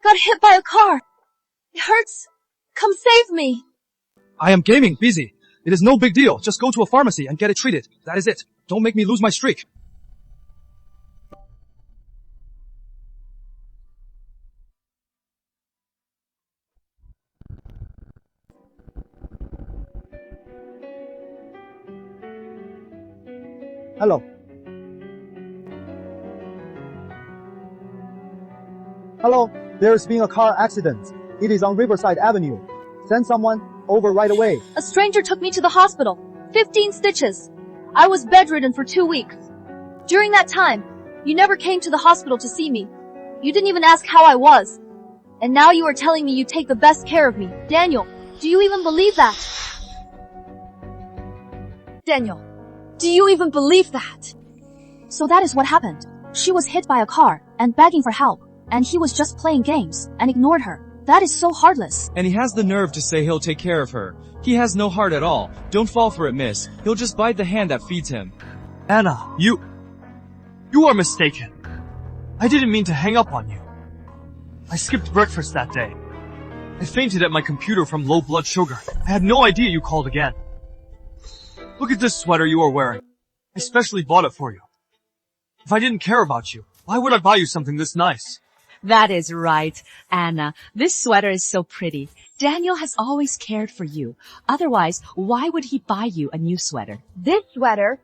Got hit by a car. It hurts. Come save me. I am gaming, busy. It is no big deal. Just go to a pharmacy and get it treated. That is it. Don't make me lose my streak. Hello. Hello, there's been a car accident. It is on Riverside Avenue. Send someone over right away. A stranger took me to the hospital. 15 stitches. I was bedridden for 2 weeks. During that time, you never came to the hospital to see me. You didn't even ask how I was. And now you are telling me you take the best care of me. Daniel, do you even believe that? Daniel, do you even believe that? So that is what happened. She was hit by a car and begging for help, and he was just playing games and ignored her. That is so heartless. And he has the nerve to say he'll take care of her. He has no heart at all. Don't fall for it, miss. He'll just bite the hand that feeds him. Anna, you are mistaken. I didn't mean to hang up on you. I skipped breakfast that day. I fainted at my computer from low blood sugar. I had no idea you called again. Look at this sweater you are wearing. I specially bought it for you. If I didn't care about you, why would I buy you something this nice? That is right, Anna. This sweater is so pretty. Daniel has always cared for you. Otherwise, why would he buy you a new sweater? This sweater?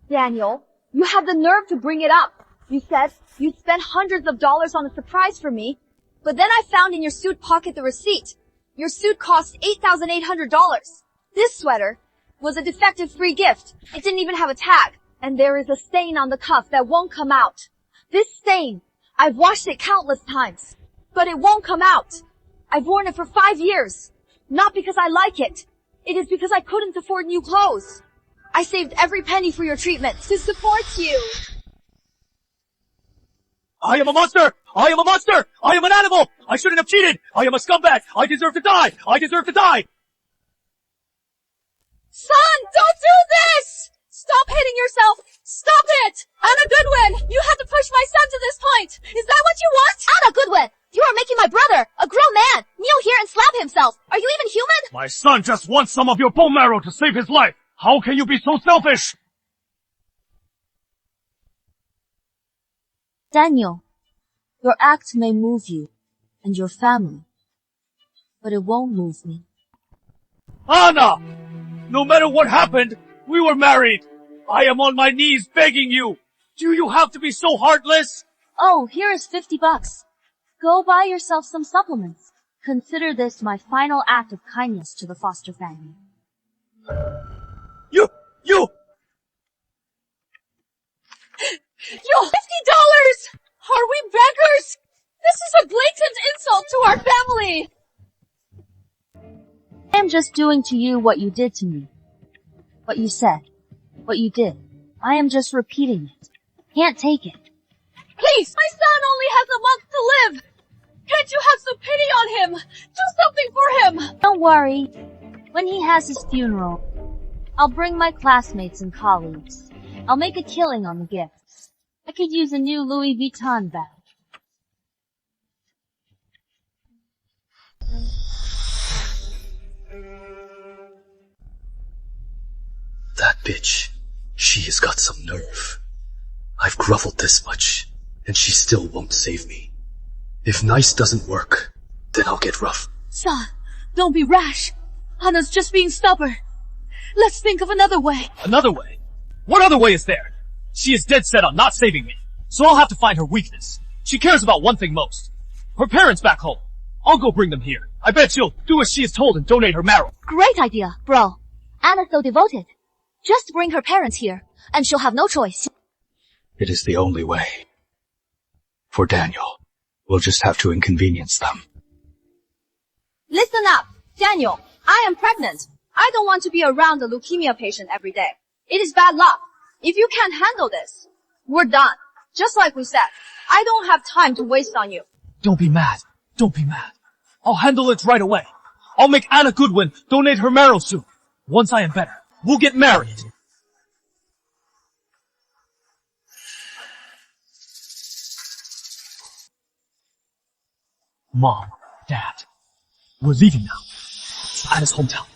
Daniel, you have the nerve to bring it up. You said you'd spend hundreds of dollars on a surprise for me, but then I found in your suit pocket the receipt. Your suit cost $8,800. This sweater was a defective free gift. It didn't even have a tag. And there is a stain on the cuff that won't come out. This stain, I've washed it countless times, but it won't come out. I've worn it for 5 years. Not because I like it. It is because I couldn't afford new clothes. I saved every penny for your treatment to support you. I am a monster! I am a monster! I am an animal! I shouldn't have cheated! I am a scumbag! I deserve to die! I deserve to die! Son, don't do this! Stop hitting yourself! Stop it! Anna Goodwin, you had to push my son to this point! Is that what you want? Anna Goodwin, you are making my brother, a grown man, kneel here and slap himself. Are you even human? My son just wants some of your bone marrow to save his life! How can you be so selfish? Daniel, your act may move you and your family, but it won't move me. Anna! No matter what happened, we were married! I am on my knees begging you! Do you have to be so heartless? Oh, here is $50. Go buy yourself some supplements. Consider this my final act of kindness to the foster family. You! Yo, $50! Are we beggars? This is a blatant insult to our family! I am just doing to you what you did to me. What you said. What you did. I am just repeating it. Can't take it. Please, my son only has a month to live! Can't you have some pity on him? Do something for him! Don't worry. When he has his funeral, I'll bring my classmates and colleagues. I'll make a killing on the gifts. I could use a new Louis Vuitton bag. That bitch. She has got some nerve. I've groveled this much, and she still won't save me. If nice doesn't work, then I'll get rough. Son, don't be rash. Anna's just being stubborn. Let's think of another way. Another way? What other way is there? She is dead set on not saving me, so I'll have to find her weakness. She cares about one thing most. Her parents back home. I'll go bring them here. I bet she'll do as she is told and donate her marrow. Great idea, bro. Anna's so devoted. Just bring her parents here, and she'll have no choice. It is the only way. For Daniel, we'll just have to inconvenience them. Listen up, Daniel. I am pregnant. I don't want to be around a leukemia patient every day. It is bad luck. If you can't handle this, we're done. Just like we said, I don't have time to waste on you. Don't be mad. Don't be mad. I'll handle it right away. I'll make Anna Goodwin donate her marrow soon. Once I am better, we'll get married. Mom, Dad, we're leaving now. To Anna's hometown.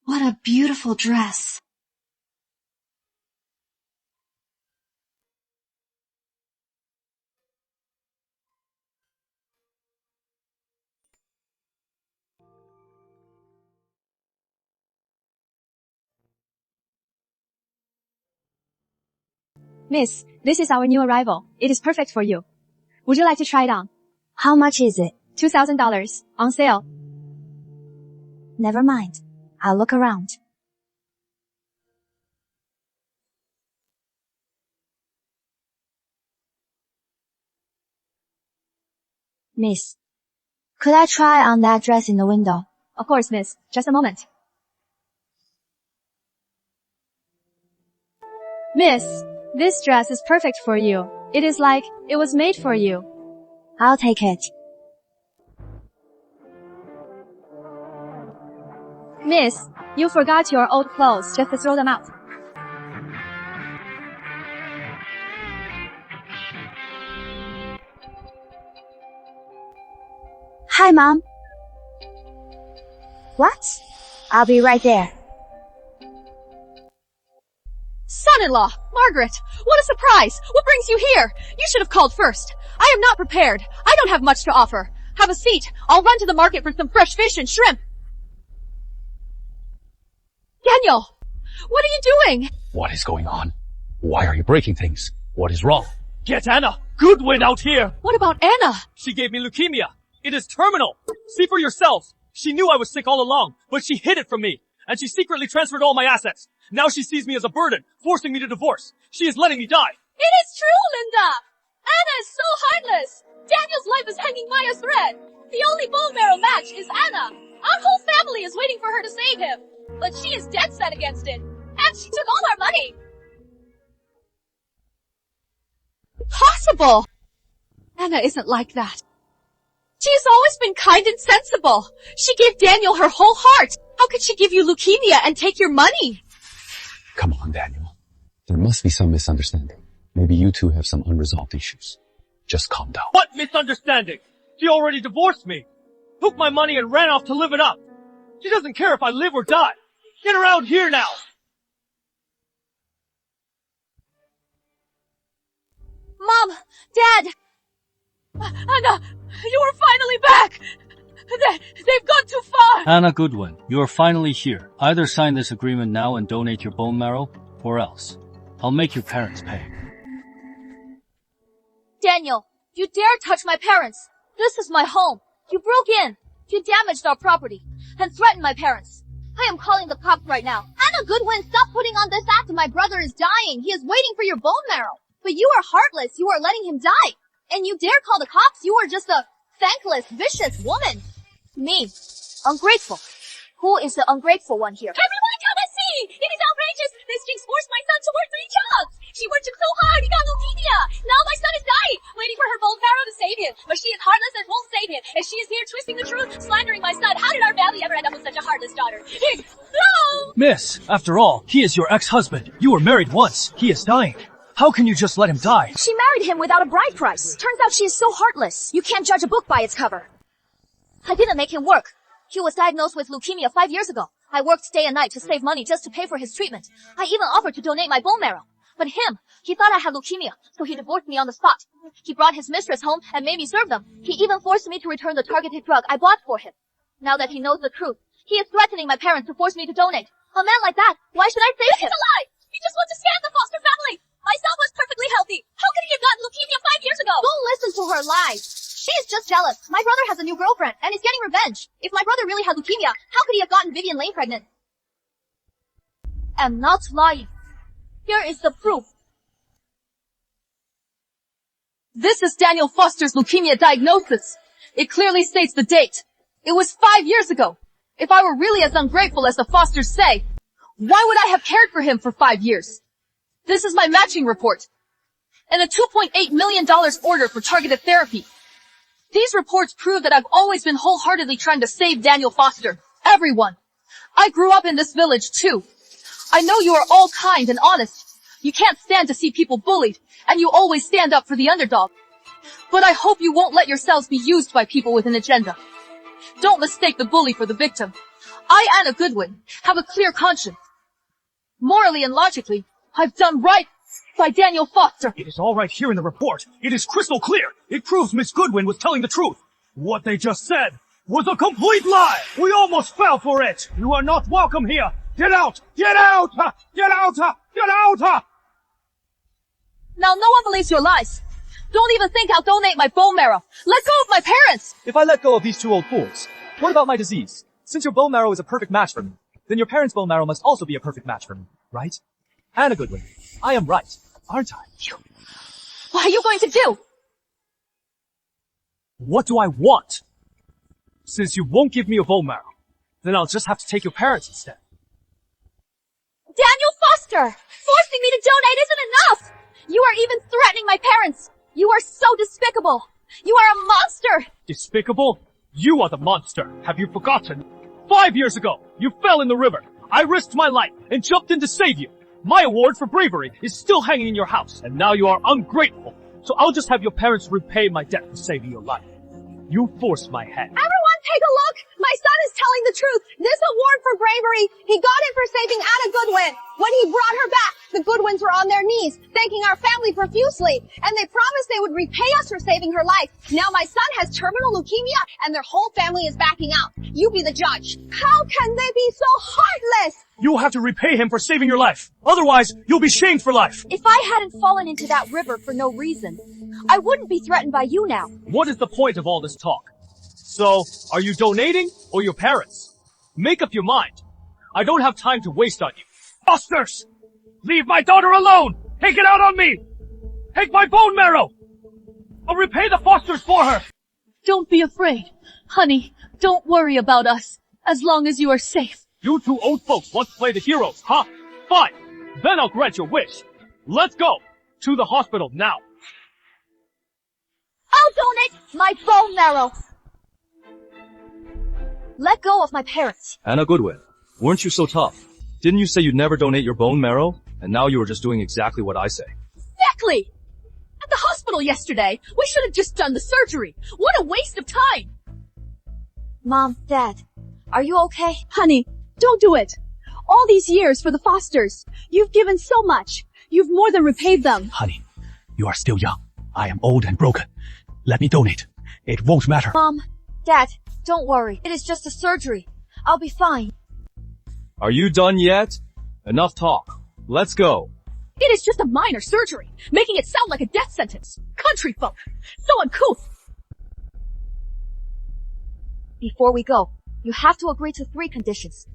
What a beautiful dress. Miss, this is our new arrival. It is perfect for you. Would you like to try it on? How much is it? $2,000. On sale. Never mind. I'll look around. Miss, could I try on that dress in the window? Of course, miss. Just a moment. Miss, this dress is perfect for you. It is like it was made for you. I'll take it. Miss, you forgot your old clothes. Just throw them out. Hi, Mom. What? I'll be right there. Son-in-law! Margaret! What a surprise! What brings you here? You should have called first. I am not prepared. I don't have much to offer. Have a seat. I'll run to the market for some fresh fish and shrimp. Daniel! What are you doing? What is going on? Why are you breaking things? What is wrong? Get Anna Goodwin out here! What about Anna? She gave me leukemia. It is terminal. See for yourselves. She knew I was sick all along, but she hid it from me. And she secretly transferred all my assets. Now she sees me as a burden, forcing me to divorce. She is letting me die. It is true, Linda! Anna is so heartless! Daniel's life is hanging by a thread. The only bone marrow match is Anna. Our whole family is waiting for her to save him. But she is dead set against it. And she took all our money. Possible! Anna isn't like that. She has always been kind and sensible. She gave Daniel her whole heart. How could she give you leukemia and take your money? Come on, Daniel. There must be some misunderstanding. Maybe you two have some unresolved issues. Just calm down. What misunderstanding? She already divorced me. Took my money and ran off to live it up. She doesn't care if I live or die. Get her out here now. Mom! Dad! Anna! You are finally back! They've gone too far! Anna Goodwin, you are finally here. Either sign this agreement now and donate your bone marrow, or else I'll make your parents pay. Daniel, you dare touch my parents! This is my home! You broke in! You damaged our property! And threatened my parents! I am calling the cops right now! Anna Goodwin, stop putting on this act! My brother is dying! He is waiting for your bone marrow! But you are heartless! You are letting him die! And you dare call the cops? You are just a thankless, vicious woman! Me. Ungrateful. Who is the ungrateful one here? Everyone come and see! It is outrageous! This jinx forced my son to work 3 jobs! She worked him so hard, he got leukemia! Now my son is dying, waiting for her bone marrow to save him! But she is heartless and won't save him! And she is here twisting the truth, slandering my son! How did our family ever end up with such a heartless daughter? No! Miss, after all, he is your ex-husband. You were married once. He is dying. How can you just let him die? She married him without a bride price. Turns out she is so heartless. You can't judge a book by its cover. I didn't make him work. He was diagnosed with leukemia 5 years ago. I worked day and night to save money just to pay for his treatment. I even offered to donate my bone marrow. But he thought I had leukemia, so he divorced me on the spot. He brought his mistress home and made me serve them. He even forced me to return the targeted drug I bought for him. Now that he knows the truth, he is threatening my parents to force me to donate. A man like that, why should I save him? It's a lie! You just want to scam the foster family! My son was perfectly healthy. How could he have gotten leukemia 5 years ago? Don't listen to her lies. She is just jealous. My brother has a new girlfriend and is getting revenge. If my brother really had leukemia, how could he have gotten Vivian Lane pregnant? I'm not lying. Here is the proof. This is Daniel Foster's leukemia diagnosis. It clearly states the date. It was 5 years ago. If I were really as ungrateful as the Fosters say, why would I have cared for him for 5 years? This is my matching report. And a $2.8 million order for targeted therapy. These reports prove that I've always been wholeheartedly trying to save Daniel Foster. Everyone. I grew up in this village too. I know you are all kind and honest. You can't stand to see people bullied, and you always stand up for the underdog. But I hope you won't let yourselves be used by people with an agenda. Don't mistake the bully for the victim. I, Anna Goodwin, have a clear conscience. Morally and logically, I've done right by Daniel Foster. It is all right here in the report. It is crystal clear. It proves Miss Goodwin was telling the truth. What they just said was a complete lie. We almost fell for it. You are not welcome here. Get out! Get out! Get out! Get out! Now no one believes your lies. Don't even think I'll donate my bone marrow. Let go of my parents! If I let go of these two old fools, what about my disease? Since your bone marrow is a perfect match for me, then your parents' bone marrow must also be a perfect match for me, right? Anna Goodwin, I am right, aren't I? What are you going to do? What do I want? Since you won't give me a bone marrow, then I'll just have to take your parents instead. Daniel Foster! Forcing me to donate isn't enough! You are even threatening my parents! You are so despicable! You are a monster! Despicable? You are the monster. Have you forgotten? 5 years ago, you fell in the river. I risked my life and jumped in to save you. My award for bravery is still hanging in your house, and now you are ungrateful. So I'll just have your parents repay my debt for saving your life. You forced my hand. Everyone take a look! My son is telling the truth! This award for bravery, he got it for saving Anna Goodwin! When he brought her back, the Goodwins were on their knees, thanking our family profusely, and they promised they would repay us for saving her life. Now my son has terminal leukemia, and their whole family is backing out. You be the judge. How can they be so heartless? You'll have to repay him for saving your life. Otherwise, you'll be shamed for life. If I hadn't fallen into that river for no reason, I wouldn't be threatened by you now. What is the point of all this talk? So, are you donating or your parents? Make up your mind. I don't have time to waste on you. Fosters! Leave my daughter alone! Take it out on me! Take my bone marrow! I'll repay the Fosters for her! Don't be afraid. Honey, don't worry about us, as long as you are safe. You two old folks want to play the heroes, huh? Fine. Then I'll grant your wish. Let's go to the hospital now. I'll donate my bone marrow. Let go of my parents. Anna Goodwin, weren't you so tough? Didn't you say you'd never donate your bone marrow? And now you were just doing exactly what I say. Exactly! At the hospital yesterday, we should have just done the surgery. What a waste of time! Mom, Dad, are you okay? Honey, don't do it. All these years for the Fosters. You've given so much. You've more than repaid them. Honey, you are still young. I am old and broken. Let me donate. It won't matter. Mom, Dad, don't worry. It is just a surgery. I'll be fine. Are you done yet? Enough talk. Let's go. It is just a minor surgery, making it sound like a death sentence. Country folk. So uncouth. Before we go, you have to agree to 3 conditions.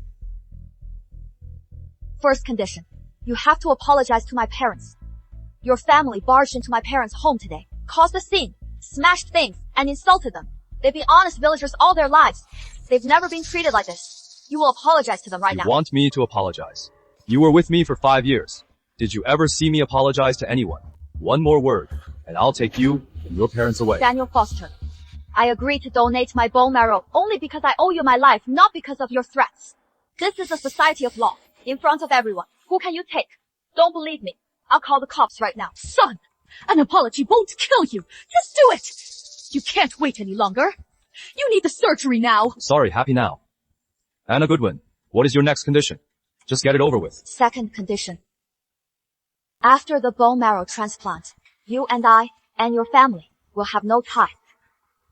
First condition, you have to apologize to my parents. Your family barged into my parents' home today, caused a scene, smashed things, and insulted them. They've been honest villagers all their lives. They've never been treated like this. You will apologize to them right now. You want me to apologize? You were with me for 5 years. Did you ever see me apologize to anyone? One more word, and I'll take you and your parents away. Daniel Foster, I agree to donate my bone marrow only because I owe you my life, not because of your threats. This is a society of law, in front of everyone. Who can you take? Don't believe me. I'll call the cops right now. Son, an apology won't kill you. Just do it. You can't wait any longer. You need the surgery now. Sorry, happy now. Anna Goodwin, what is your next condition? Just get it over with. Second condition. After the bone marrow transplant, you and I and your family will have no tie.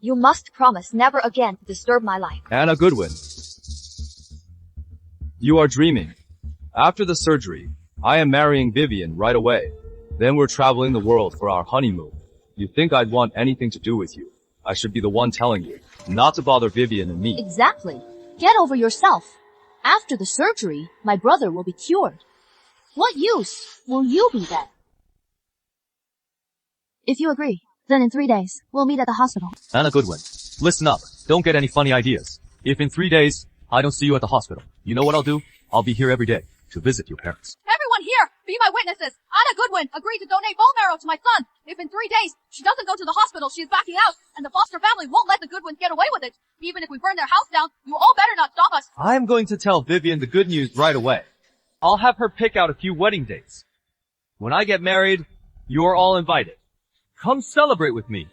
You must promise never again to disturb my life. Anna Goodwin, you are dreaming. After the surgery, I am marrying Vivian right away. Then we're traveling the world for our honeymoon. You think I'd want anything to do with you? I should be the one telling you, not to bother Vivian and me. Exactly. Get over yourself. After the surgery, my brother will be cured. What use will you be then? If you agree, then in 3 days, we'll meet at the hospital. Anna Goodwin, listen up. Don't get any funny ideas. If in 3 days, I don't see you at the hospital, you know what I'll do? I'll be here every day to visit your parents. Everyone here, be my witnesses. Anna Goodwin agreed to donate bone marrow to my son. If in 3 days she doesn't go to the hospital, she is backing out, and the Foster family won't let the Goodwins get away with it. Even if we burn their house down, you all better not stop us. I'm going to tell Vivian the good news right away. I'll have her pick out a few wedding dates. When I get married, you're all invited. Come celebrate with me.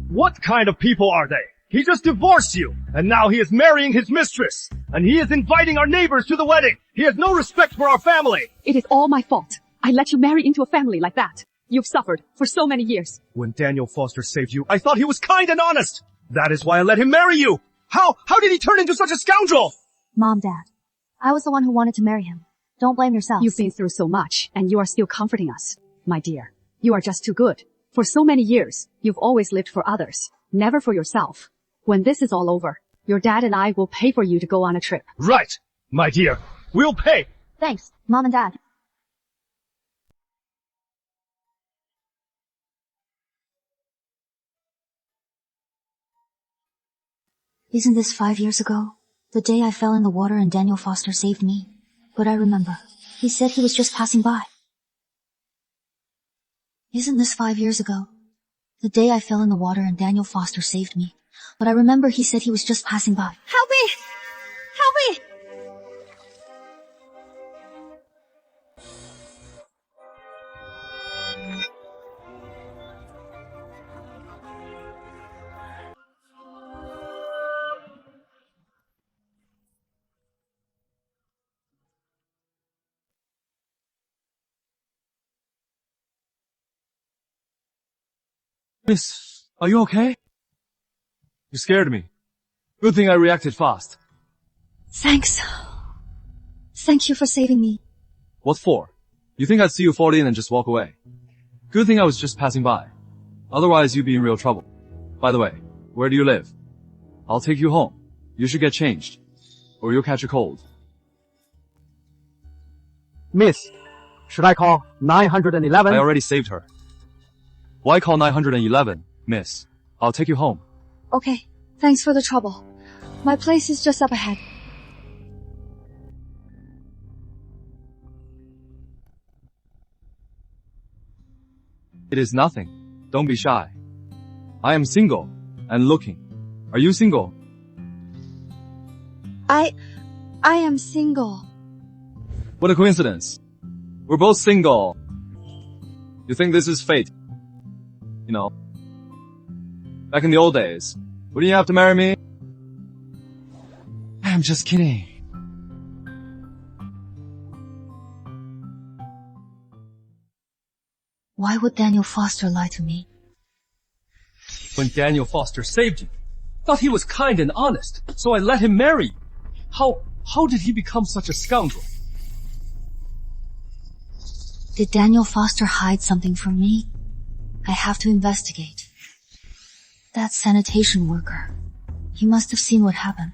What kind of people are they? He just divorced you, and now he is marrying his mistress. And he is inviting our neighbors to the wedding. He has no respect for our family. It is all my fault. I let you marry into a family like that. You've suffered for so many years. When Daniel Foster saved you, I thought he was kind and honest. That is why I let him marry you. How did he turn into such a scoundrel? Mom, Dad, I was the one who wanted to marry him. Don't blame yourself. You've been through so much, and you are still comforting us. My dear, you are just too good. For so many years, you've always lived for others, never for yourself. When this is all over, your dad and I will pay for you to go on a trip. Right, my dear. We'll pay. Thanks, Mom and Dad. Isn't this 5 years ago? The day I fell in the water and Daniel Foster saved me. But I remember. He said he was just passing by. Isn't this 5 years ago? The day I fell in the water and Daniel Foster saved me. But I remember he said he was just passing by. Help me! Help me! Miss, are you okay? You scared me. Good thing I reacted fast. Thanks. Thank you for saving me. What for? You think I'd see you fall in and just walk away? Good thing I was just passing by. Otherwise you'd be in real trouble. By the way, where do you live? I'll take you home. You should get changed. Or you'll catch a cold. Miss, should I call 911? I already saved her. Why call 911, miss? I'll take you home. Okay, thanks for the trouble. My place is just up ahead. It is nothing. Don't be shy. I am single and looking. Are you single? I am single. What a coincidence. We're both single. You think this is fate? You know, back in the old days, wouldn't you have to marry me? I'm just kidding. Why would Daniel Foster lie to me? When Daniel Foster saved you, thought he was kind and honest, so I let him marry you. How did he become such a scoundrel? Did Daniel Foster hide something from me? I have to investigate. That sanitation worker. He must have seen what happened.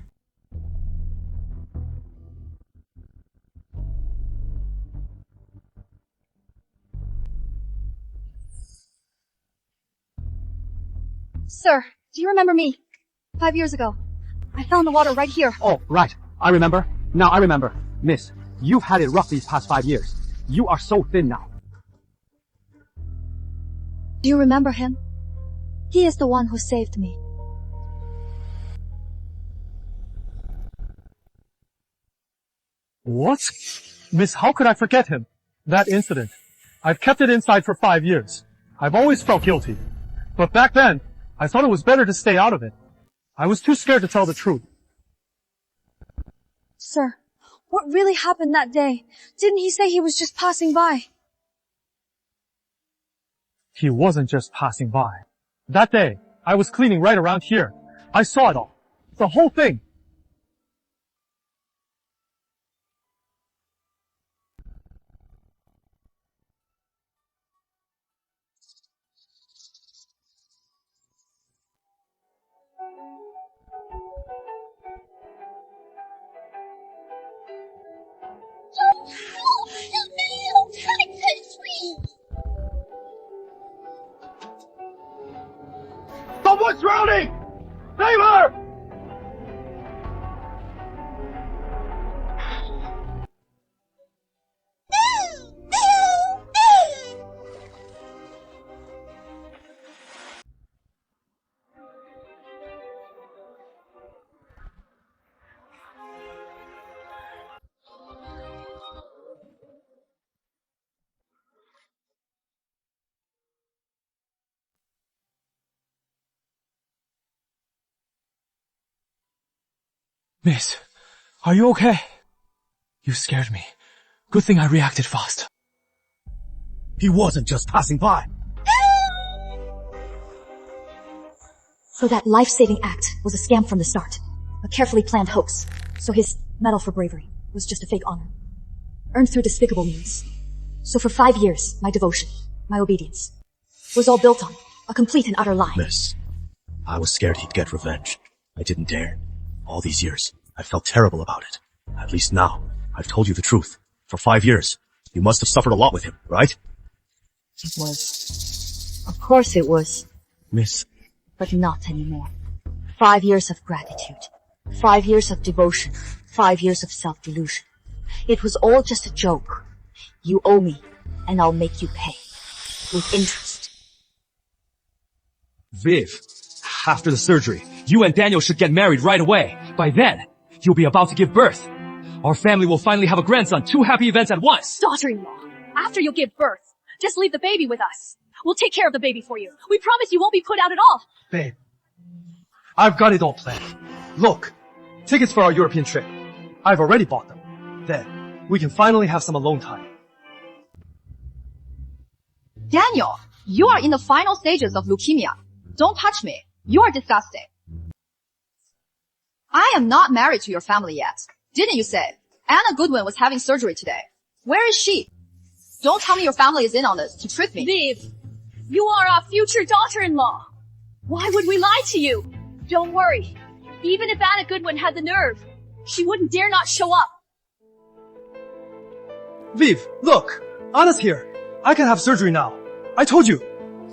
Sir, do you remember me? 5 years ago. I fell in the water right here. Oh, right. I remember. Now I remember. Miss, you've had it rough these past 5 years. You are so thin now. Do you remember him? He is the one who saved me. What? Miss, how could I forget him? That incident. I've kept it inside for 5 years. I've always felt guilty. But back then, I thought it was better to stay out of it. I was too scared to tell the truth. Sir, what really happened that day? Didn't he say he was just passing by? He wasn't just passing by. That day, I was cleaning right around here. I saw it all. The whole thing. Someone's drowning! Save her! Miss, are you okay? You scared me. Good thing I reacted fast. He wasn't just passing by. So that life-saving act was a scam from the start. A carefully planned hoax. So his medal for bravery was just a fake honor. earned through despicable means. So for 5 years, my devotion, my obedience, was all built on a complete and utter lie. Miss, I was scared he'd get revenge. I didn't dare. All these years, I felt terrible about it. At least now, I've told you the truth. For 5 years, you must have suffered a lot with him, right? It was. Of course it was. Miss. But not anymore. 5 years of gratitude. 5 years of devotion. 5 years of self-delusion. It was all just a joke. You owe me, and I'll make you pay. With interest. Viv, after the surgery, you and Daniel should get married right away. By then, you'll be about to give birth. Our family will finally have a grandson. 2 happy events at once. Daughter-in-law, after you give birth, just leave the baby with us. We'll take care of the baby for you. We promise you won't be put out at all. Babe, I've got it all planned. Look, tickets for our European trip. I've already bought them. Then, we can finally have some alone time. Daniel, you are in the final stages of leukemia. Don't touch me. You are disgusting. I am not married to your family yet. Didn't you say? Anna Goodwin was having surgery today. Where is she? Don't tell me your family is in on this to trick me. Viv, you are our future daughter-in-law. Why would we lie to you? Don't worry. Even if Anna Goodwin had the nerve, she wouldn't dare not show up. Viv, look! Anna's here. I can have surgery now. I told you.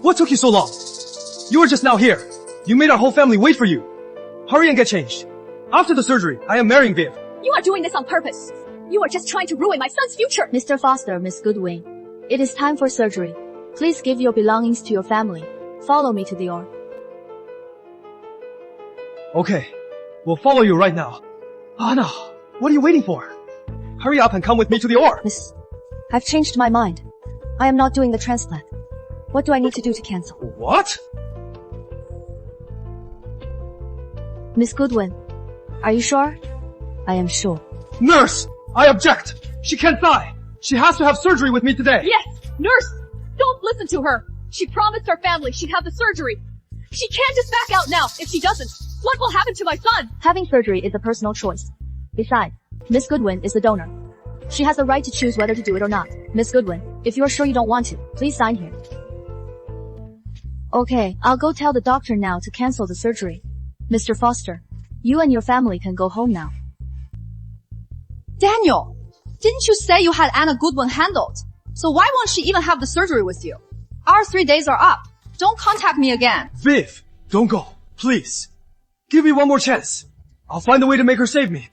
What took you so long? You were just now here. You made our whole family wait for you. Hurry and get changed. After the surgery, I am marrying Viv. You are doing this on purpose. You are just trying to ruin my son's future. Mr. Foster, Miss Goodwin, it is time for surgery. Please give your belongings to your family. Follow me to the OR. Okay, we'll follow you right now. Anna, what are you waiting for? Hurry up and come with me to the OR. Miss, I've changed my mind. I am not doing the transplant. What do I need to do to cancel? What? Miss Goodwin, are you sure? I am sure. Nurse! I object! She can't die! She has to have surgery with me today! Yes! Nurse! Don't listen to her! She promised her family she'd have the surgery. She can't just back out now if she doesn't. What will happen to my son? Having surgery is a personal choice. Besides, Miss Goodwin is the donor. She has the right to choose whether to do it or not. Miss Goodwin, if you're sure you don't want to, please sign here. Okay, I'll go tell the doctor now to cancel the surgery. Mr. Foster, you and your family can go home now. Daniel, didn't you say you had Anna Goodwin handled? So why won't she even have the surgery with you? Our 3 days are up. Don't contact me again. Viv, don't go. Please. Give me one more chance. I'll find a way to make her save me.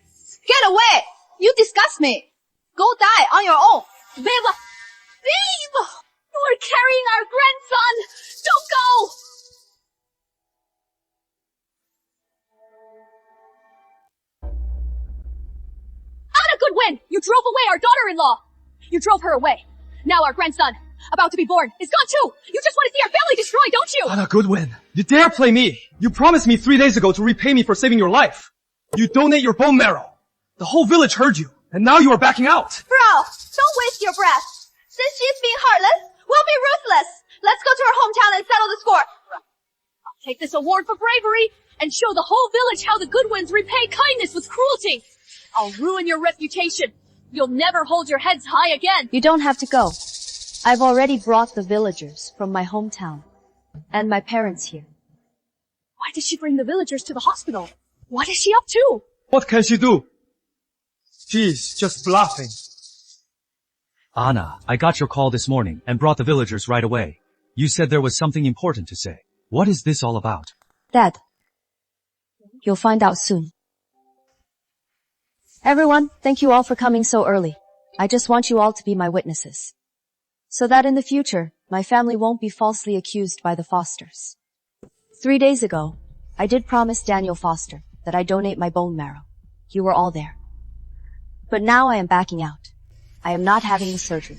Get away! You disgust me. Go die on your own. Viv! Viv! You are carrying our grandson! Don't go! Anna Goodwin! You drove away our daughter-in-law! You drove her away. Now our grandson, about to be born, is gone too! You just want to see our family destroyed, don't you? Anna Goodwin, you dare play me! You promised me 3 days ago to repay me for saving your life. You donate your bone marrow. The whole village heard you, and now you are backing out. Bro, don't waste your breath. Since she's being heartless, we'll be ruthless. Let's go to her hometown and settle the score. I'll take this award for bravery and show the whole village how the Goodwins repay kindness with cruelty. I'll ruin your reputation. You'll never hold your heads high again. You don't have to go. I've already brought the villagers from my hometown and my parents here. Why did she bring the villagers to the hospital? What is she up to? What can she do? She's just bluffing. Anna, I got your call this morning and brought the villagers right away. You said there was something important to say. What is this all about? Dad, you'll find out soon. Everyone, thank you all for coming so early. I just want you all to be my witnesses. So that in the future, my family won't be falsely accused by the Fosters. 3 days ago, I did promise Daniel Foster that I'd donate my bone marrow. You were all there. But now I am backing out. I am not having the surgery.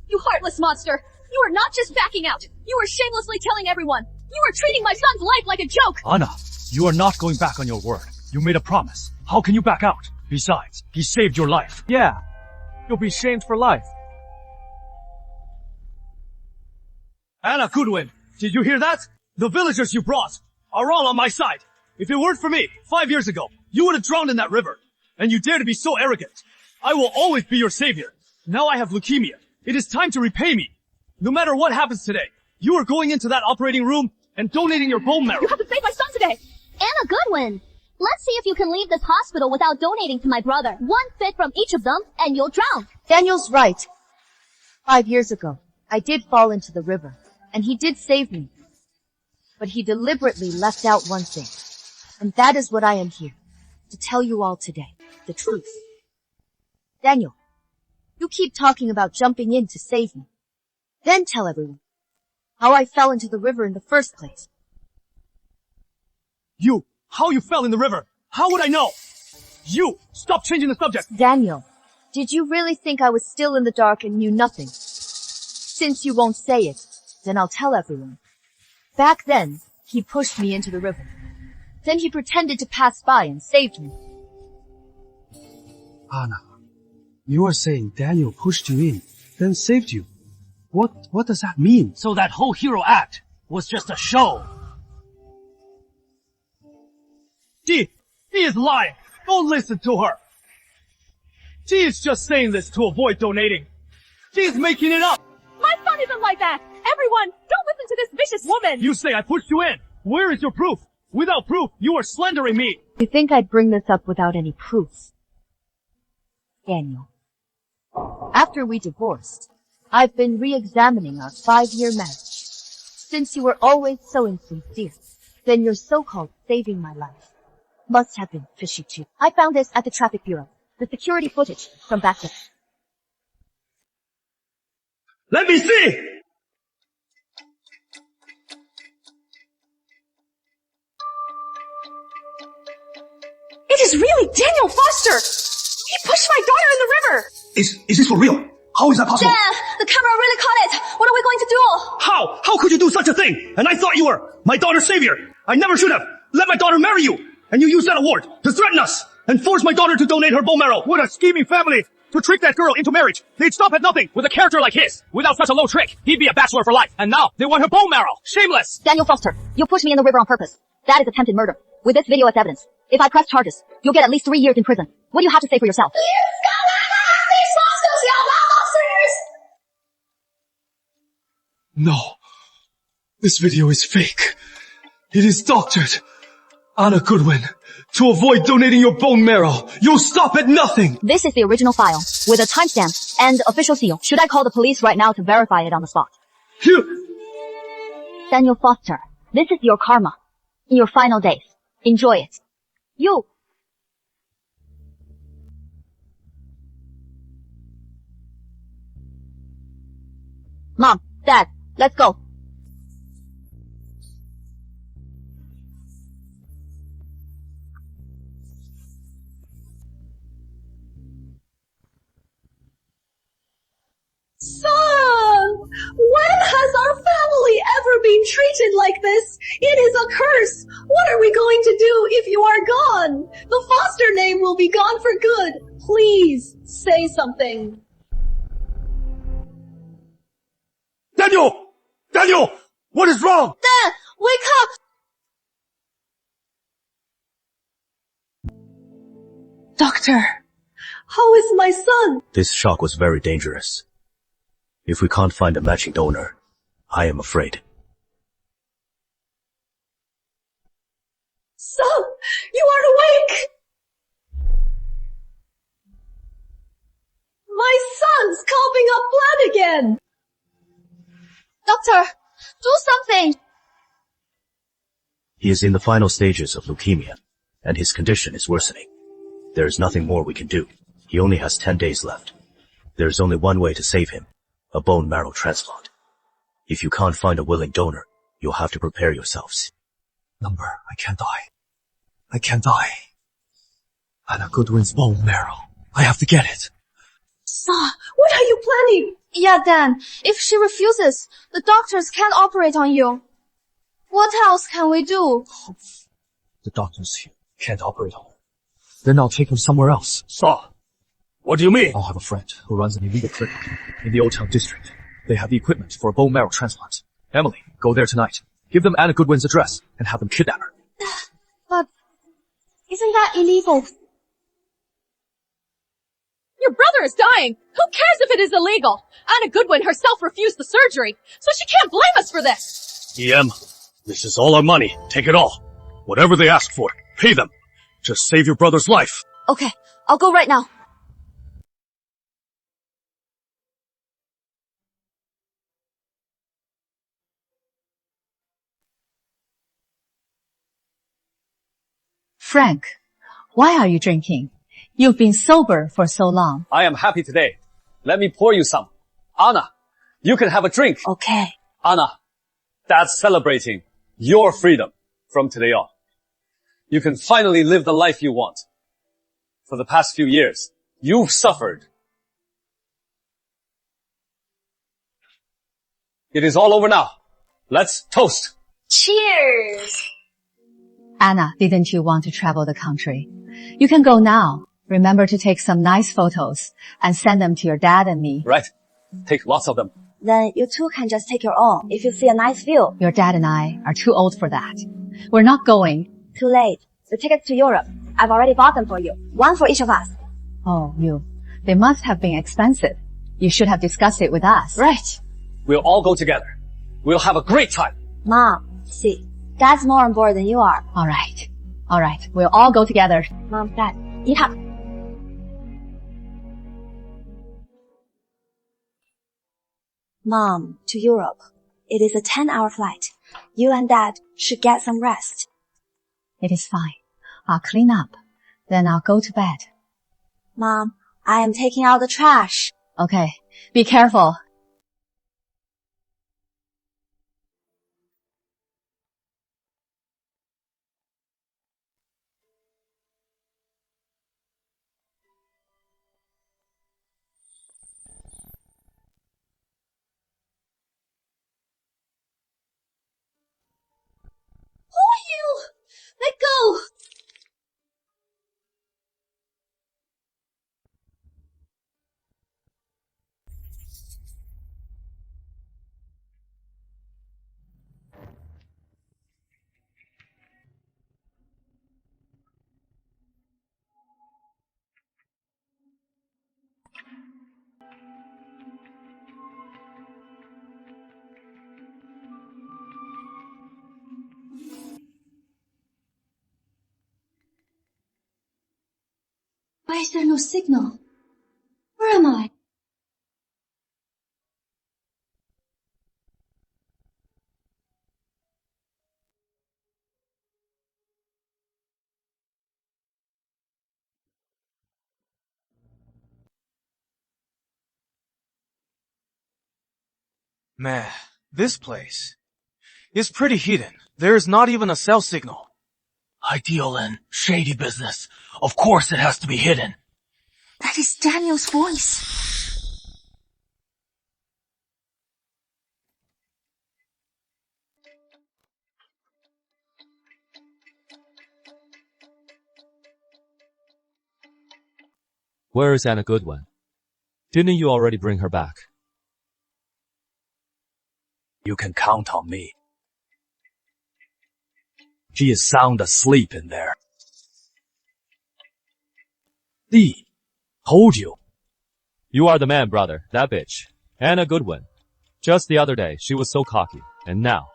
You heartless monster! You are not just backing out. You are shamelessly telling everyone. You are treating my son's life like a joke. Anna, you are not going back on your word. You made a promise. How can you back out? Besides, he saved your life. Yeah, you'll be shamed for life. Anna Goodwin, did you hear that? The villagers you brought are all on my side. If it weren't for me, 5 years ago, you would have drowned in that river. And you dare to be so arrogant. I will always be your savior. Now I have leukemia. It is time to repay me. No matter what happens today, you are going into that operating room and donating your bone marrow. You have to save my son today! Anna Goodwin, let's see if you can leave this hospital without donating to my brother. 1 fit from each of them, and you'll drown. Daniel's right. 5 years ago, I did fall into the river, and he did save me. But he deliberately left out one thing. And that is what I am here to tell you all today. The truth. Daniel, you keep talking about jumping in to save me. Then tell everyone how I fell into the river in the first place. How you fell in the river? How would I know? Stop changing the subject. Daniel, did you really think I was still in the dark and knew nothing? Since you won't say it, then I'll tell everyone. Back then, he pushed me into the river. Then he pretended to pass by and saved me. Anna, you are saying Daniel pushed you in, then saved you. What does that mean? So that whole hero act was just a show. She is lying. Don't listen to her. She is just saying this to avoid donating. She is making it up. My son isn't like that! Everyone, don't listen to this vicious woman! You say I pushed you in. Where is your proof? Without proof, you are slandering me. You think I'd bring this up without any proof? Daniel, after we divorced, I've been re-examining our 5-year marriage. Since you were always so insincere, then your so-called saving my life must have been fishy too. I found this at the traffic bureau. The security footage from back then. Let me see! It is really Daniel Foster! He pushed my daughter in the river! Is this for real? How is that possible? Dad, the camera really caught it. What are we going to do? How? How could you do such a thing? And I thought you were my daughter's savior. I never should have let my daughter marry you. And you used that award to threaten us and force my daughter to donate her bone marrow. What a scheming family to trick that girl into marriage. They'd stop at nothing with a character like his. Without such a low trick, he'd be a bachelor for life. And now they want her bone marrow. Shameless. Daniel Foster, you pushed me in the river on purpose. That is attempted murder. With this video as evidence, if I press charges, you'll get at least 3 years in prison. What do you have to say for yourself? No. This video is fake. It is doctored. Anna Goodwin, to avoid donating your bone marrow, you'll stop at nothing. This is the original file, with a timestamp and official seal. Should I call the police right now to verify it on the spot? Daniel Foster, this is your karma. Your final days. Enjoy it. Mom, Dad, let's go. Son! When has our family ever been treated like this? It is a curse! What are we going to do if you are gone? The Foster name will be gone for good. Please, say something. Daniel! Daniel! What is wrong? Dad, wake up! Doctor, how is my son? This shock was very dangerous. If we can't find a matching donor, I am afraid. Son, you are awake! My son's coughing up blood again! Doctor, do something! He is in the final stages of leukemia, and his condition is worsening. There is nothing more we can do. He only has 10 days left. There is only one way to save him. A bone marrow transplant. If you can't find a willing donor, you'll have to prepare yourselves. I can't die. I can't die. Anna Goodwin's bone marrow. I have to get it. Son, what are you planning? Yeah, Dan, if she refuses, the doctors can't operate on you. What else can we do? The doctors here can't operate on her. Then I'll take her somewhere else. Saw. What do you mean? I'll have a friend who runs an illegal clinic in the Old Town district. They have the equipment for a bone marrow transplant. Emily, go there tonight. Give them Anna Goodwin's address and have them kidnap her. But isn't that illegal? Your brother is dying. Who cares if it is illegal? Anna Goodwin herself refused the surgery, so she can't blame us for this. EM, this is all our money. Take it all. Whatever they ask for, pay them. Just save your brother's life. Okay, I'll go right now. Frank, why are you drinking? You've been sober for so long. I am happy today. Let me pour you some. Anna, you can have a drink. Okay. Anna, Dad's celebrating your freedom from today on. You can finally live the life you want. For the past few years, you've suffered. It is all over now. Let's toast. Cheers! Anna, didn't you want to travel the country? You can go now. Remember to take some nice photos and send them to your dad and me. Right. Take lots of them. Then you two can just take your own if you see a nice view. Your dad and I are too old for that. We're not going. Too late. The tickets to Europe, I've already bought them for you. One for each of us. Oh, they must have been expensive. You should have discussed it with us. Right. We'll all go together. We'll have a great time. Mom, see, Dad's more on board than you are. All right. We'll all go together. Mom, Dad, eat up. Mom, to Europe. It is a 10-hour flight. You and Dad should get some rest. It is fine. I'll clean up. Then I'll go to bed. Mom, I am taking out the trash. Okay. Be careful. Let go! Why is there no signal? Where am I? Man, this place is pretty hidden. There is not even a cell signal. I deal in shady business. Of course it has to be hidden. That is Daniel's voice. Where is Anna Goodwin? Didn't you already bring her back? You can count on me. She is sound asleep in there. Lee, told you. You are the man, brother. That bitch. Anna Goodwin. Just the other day, she was so cocky. And now,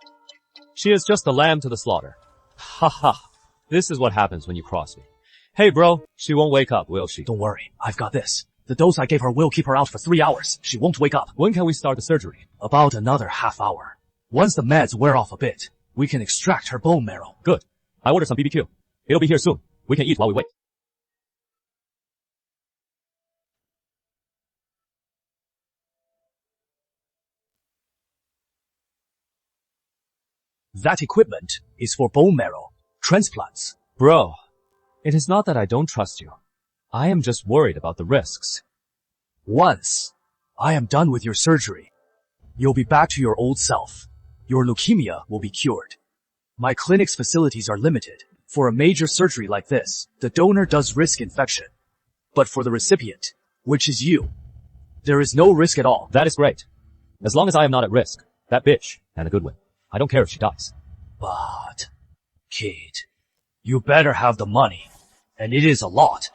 she is just a lamb to the slaughter. Ha ha. This is what happens when you cross me. Hey bro, she won't wake up, will she? Don't worry, I've got this. The dose I gave her will keep her out for 3 hours. She won't wake up. When can we start the surgery? About another half hour. Once the meds wear off a bit, we can extract her bone marrow. Good. I ordered some BBQ. It'll be here soon. We can eat while we wait. That equipment is for bone marrow transplants. Bro, it is not that I don't trust you. I am just worried about the risks. Once I am done with your surgery, you'll be back to your old self. Your leukemia will be cured. My clinic's facilities are limited. For a major surgery like this, the donor does risk infection. But for the recipient, which is you, there is no risk at all. That is great. As long as I am not at risk. That bitch, Anna Goodwin. I don't care if she dies. But, kid, you better have the money. And it is a lot.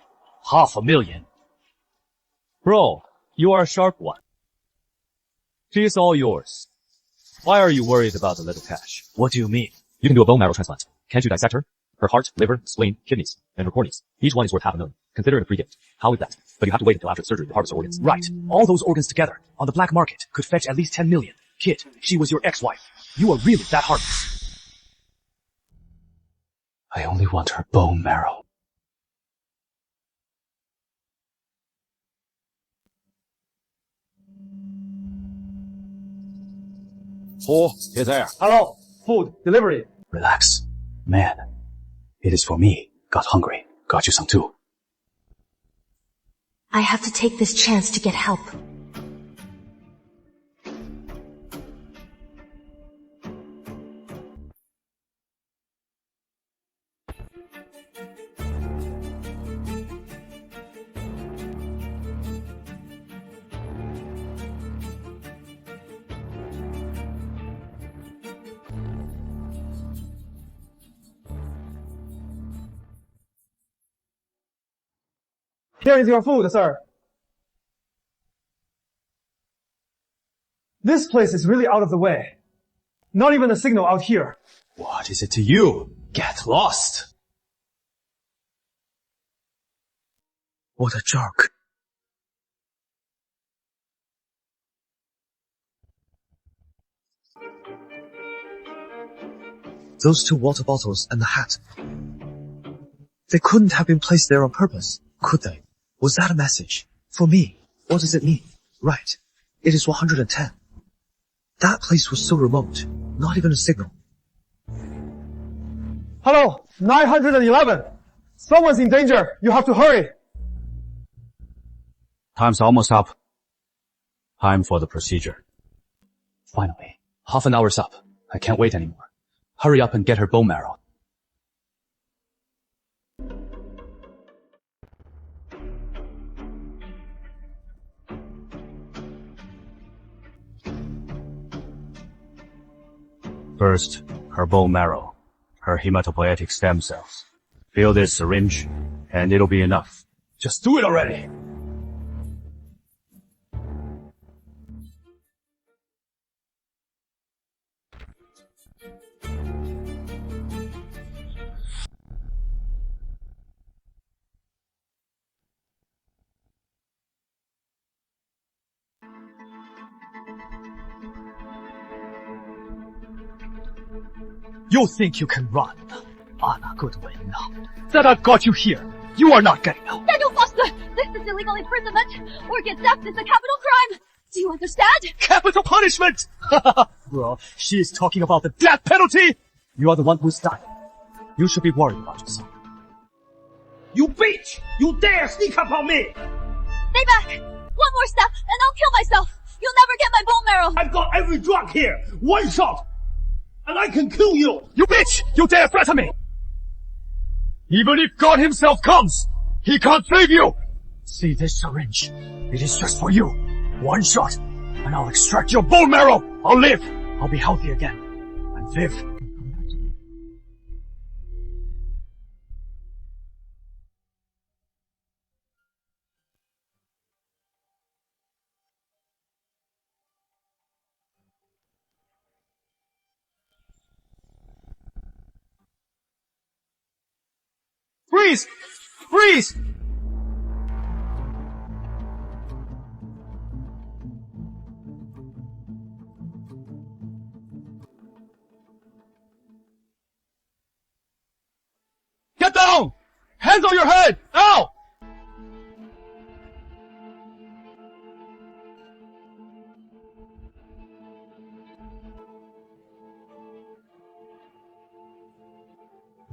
$500,000. Bro, you are a sharp one. She is all yours. Why are you worried about the little cash? What do you mean? You can do a bone marrow transplant. Can't you dissect her? Her heart, liver, spleen, kidneys, and her corneas. Each one is worth $500,000. Consider it a free gift. How is that? But you have to wait until after the surgery to harvest her organs. Right. All those organs together, on the black market, could fetch at least $10 million. Kid, she was your ex-wife. You are really that heartless. I only want her bone marrow. Oh, he's there. Hello. Food. Delivery. Relax. Man, it is for me. Got hungry. Got you some too. I have to take this chance to get help. Here is your food, sir. This place is really out of the way. Not even a signal out here. What is it to you? Get lost. What a jerk. Those 2 water bottles and the hat. They couldn't have been placed there on purpose, could they? Was that a message? For me? What does it mean? Right. It is 110. That place was so remote. Not even a signal. Hello, 911. Someone's in danger. You have to hurry. Time's almost up. Time for the procedure. Finally, half an hour's up. I can't wait anymore. Hurry up and get her bone marrow. First, her bone marrow, her hematopoietic stem cells. Fill this syringe, and it'll be enough. Just do it already. You think you can run? Anna Goodwin, that I've got you here. You are not getting out. Daniel Foster, this is illegal imprisonment. Organ theft is a capital crime. Do you understand? Capital punishment! Bro, she is talking about the death penalty! You are the one who's dying. You should be worried about yourself. You bitch! You dare sneak up on me! Stay back! One more step, and I'll kill myself. You'll never get my bone marrow. I've got every drug here. One shot. And I can kill you! You bitch! You dare threaten me! Even if God himself comes, he can't save you! See this syringe? It is just for you. One shot, and I'll extract your bone marrow! I'll live! I'll be healthy again. And live. Freeze! Freeze! Get down! Hands on your head! Now!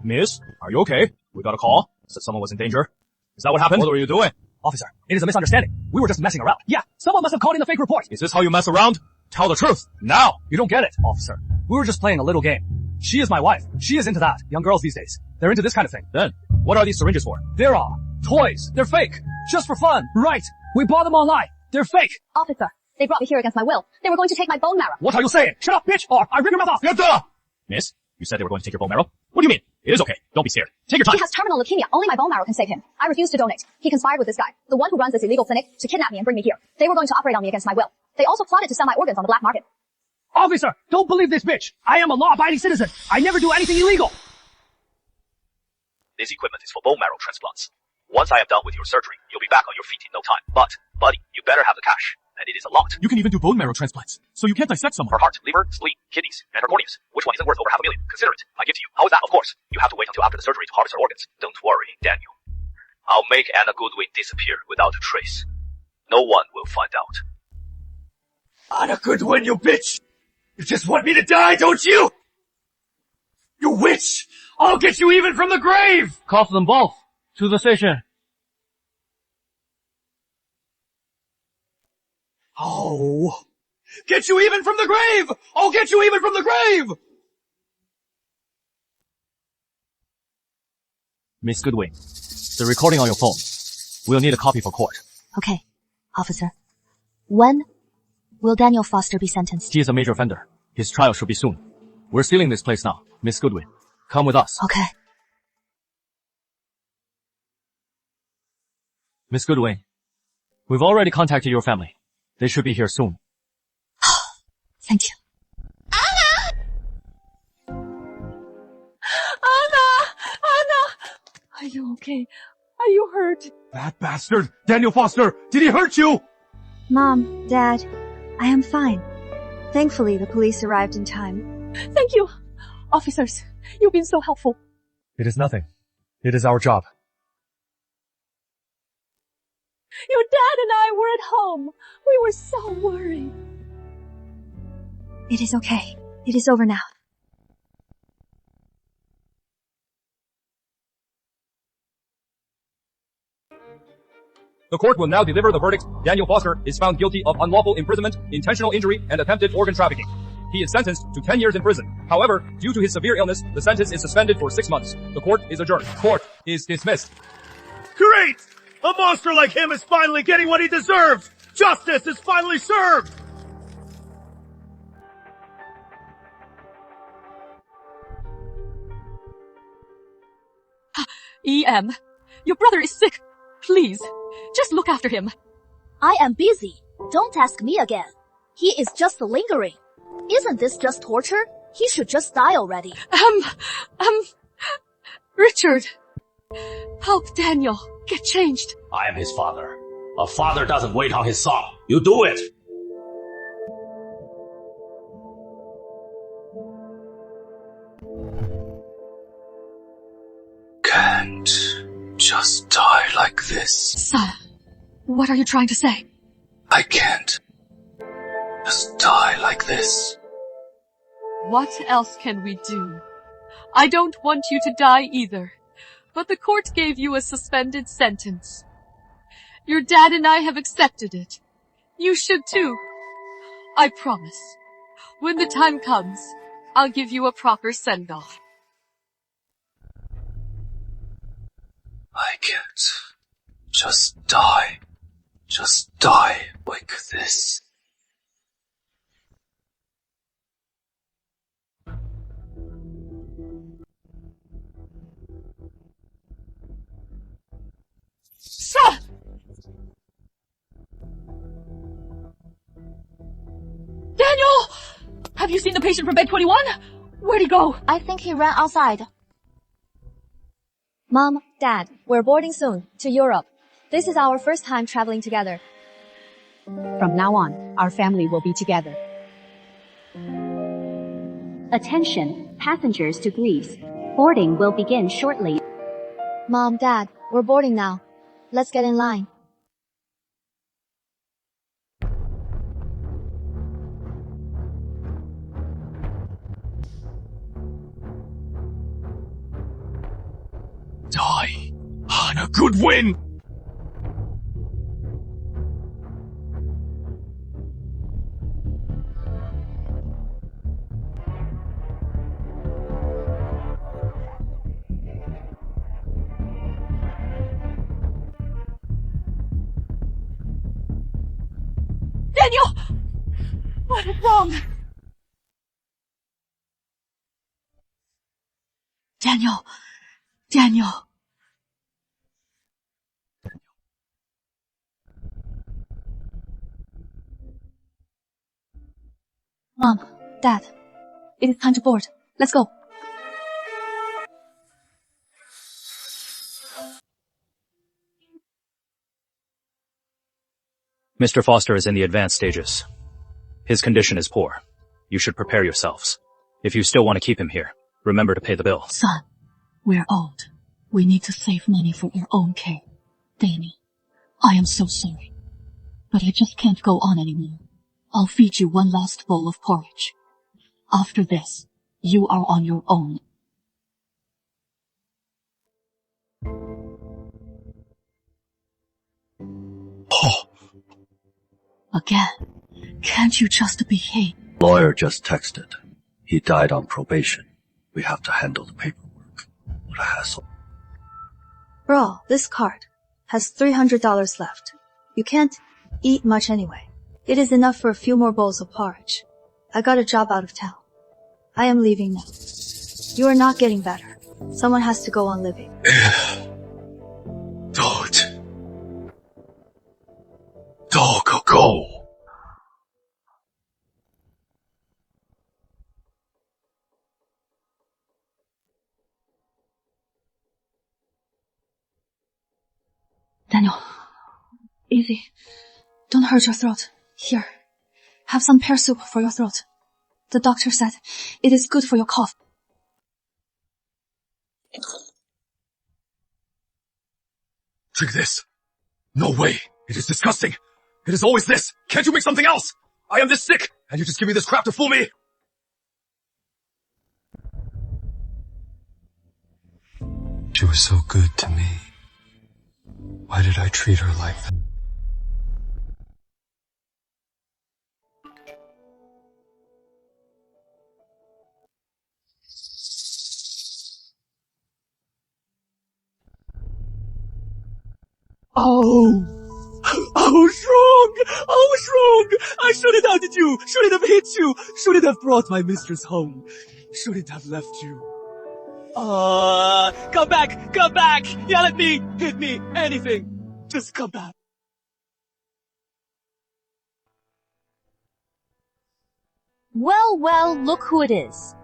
Miss, are you okay? We got a call. Said someone was in danger. Is that what happened? What were you doing? Officer, it is a misunderstanding. We were just messing around. Yeah, someone must have called in a fake report. Is this how you mess around? Tell the truth. Now! You don't get it, officer. We were just playing a little game. She is my wife. She is into that. Young girls these days. They're into this kind of thing. Then, what are these syringes for? They're toys. They're fake. Just for fun. Right. We bought them online. They're fake. Officer, they brought me here against my will. They were going to take my bone marrow. What are you saying? Shut up, bitch, or I rip your mouth off. Get up! Miss, you said they were going to take your bone marrow? What do you mean? It is okay. Don't be scared. Take your time. He has terminal leukemia. Only my bone marrow can save him. I refuse to donate. He conspired with this guy, the one who runs this illegal clinic, to kidnap me and bring me here. They were going to operate on me against my will. They also plotted to sell my organs on the black market. Officer, don't believe this bitch. I am a law-abiding citizen. I never do anything illegal. This equipment is for bone marrow transplants. Once I am done with your surgery, you'll be back on your feet in no time. But, buddy, you better have the cash. And it is a lot. You can even do bone marrow transplants, so you can't dissect someone. Her heart, liver, spleen, kidneys, and her corneas. Which one isn't worth over $500,000? Consider it. I give to you. How is that? Of course. You have to wait until after the surgery to harvest her organs. Don't worry, Daniel. I'll make Anna Goodwin disappear without a trace. No one will find out. Anna Goodwin, you bitch! You just want me to die, don't you? You witch! I'll get you even from the grave! Cuff them both. To the station. Oh! Get you even from the grave! I'll get you even from the grave! Miss Goodwin, the recording on your phone. We'll need a copy for court. Okay, officer. When will Daniel Foster be sentenced? He is a major offender. His trial should be soon. We're stealing this place now. Miss Goodwin, come with us. Okay. Miss Goodwin, we've already contacted your family. They should be here soon. Thank you. Are you okay? Are you hurt? That bastard! Daniel Foster! Did he hurt you? Mom, Dad, I am fine. Thankfully, the police arrived in time. Thank you. Officers, you've been so helpful. It is nothing. It is our job. Your dad and I were at home. We were so worried. It is okay. It is over now. The court will now deliver the verdict. Daniel Foster is found guilty of unlawful imprisonment, intentional injury, and attempted organ trafficking. He is sentenced to 10 years in prison. However, due to his severe illness, the sentence is suspended for 6 months. The court is adjourned. Court is dismissed. Great! A monster like him is finally getting what he deserves! Justice is finally served! E.M., your brother is sick. Please, just look after him. I am busy. Don't ask me again. He is just lingering. Isn't this just torture? He should just die already. Richard, help Daniel get changed. I am his father. A father doesn't wait on his son. You do it! Can't just die like this. Son, what are you trying to say? I can't just die like this. What else can we do? I don't want you to die either, but the court gave you a suspended sentence. Your dad and I have accepted it. You should too. I promise. When the time comes, I'll give you a proper send-off. I can't just die like this. Son! Daniel! Have you seen the patient from bed 21? Where'd he go? I think he ran outside. Mom, Dad, we're boarding soon to Europe. This is our first time traveling together. From now on, our family will be together. Attention, passengers to Greece. Boarding will begin shortly. Mom, Dad, we're boarding now. Let's get in line. Die! Anna Goodwin! Daniel! What is wrong? Daniel. Daniel. Mom, Dad, it is time to board. Let's go. Mr. Foster is in the advanced stages. His condition is poor. You should prepare yourselves. If you still want to keep him here, remember to pay the bill. Son, we're old. We need to save money for our own care. Danny, I am so sorry. But I just can't go on anymore. I'll feed you one last bowl of porridge. After this, you are on your own. Oh. Again, can't you just behave? Lawyer just texted. He died on probation. We have to handle the paperwork. What a hassle. Bro, this card has $300 left. You can't eat much anyway. It is enough for a few more bowls of porridge. I got a job out of town. I am leaving now. You are not getting better. Someone has to go on living. Don't. Go. Daniel, easy. Don't hurt your throat. Here, have some pear soup for your throat. The doctor said it is good for your cough. Drink this. No way. It is disgusting. It is always this. Can't you make something else? I am this sick, and you just give me this crap to fool me? She was so good to me. Why did I treat her like that? I was wrong. I shouldn't have hit you. Shouldn't have hit you. Shouldn't have brought my mistress home. Shouldn't have left you. Come back. Yell at me, hit me, anything. Just come back. Well, look who it is.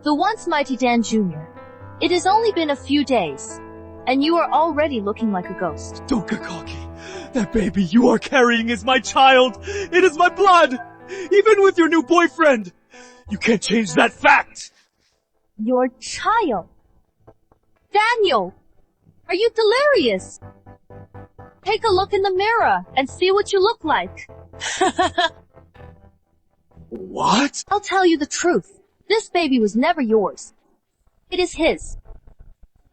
The once mighty Dan Jr. It has only been a few days, and you are already looking like a ghost. Don't get cocky. That baby you are carrying is my child. It is my blood. Even with your new boyfriend. You can't change that fact. Your child? Daniel, are you delirious? Take a look in the mirror and see what you look like. What? I'll tell you the truth. This baby was never yours. It is his.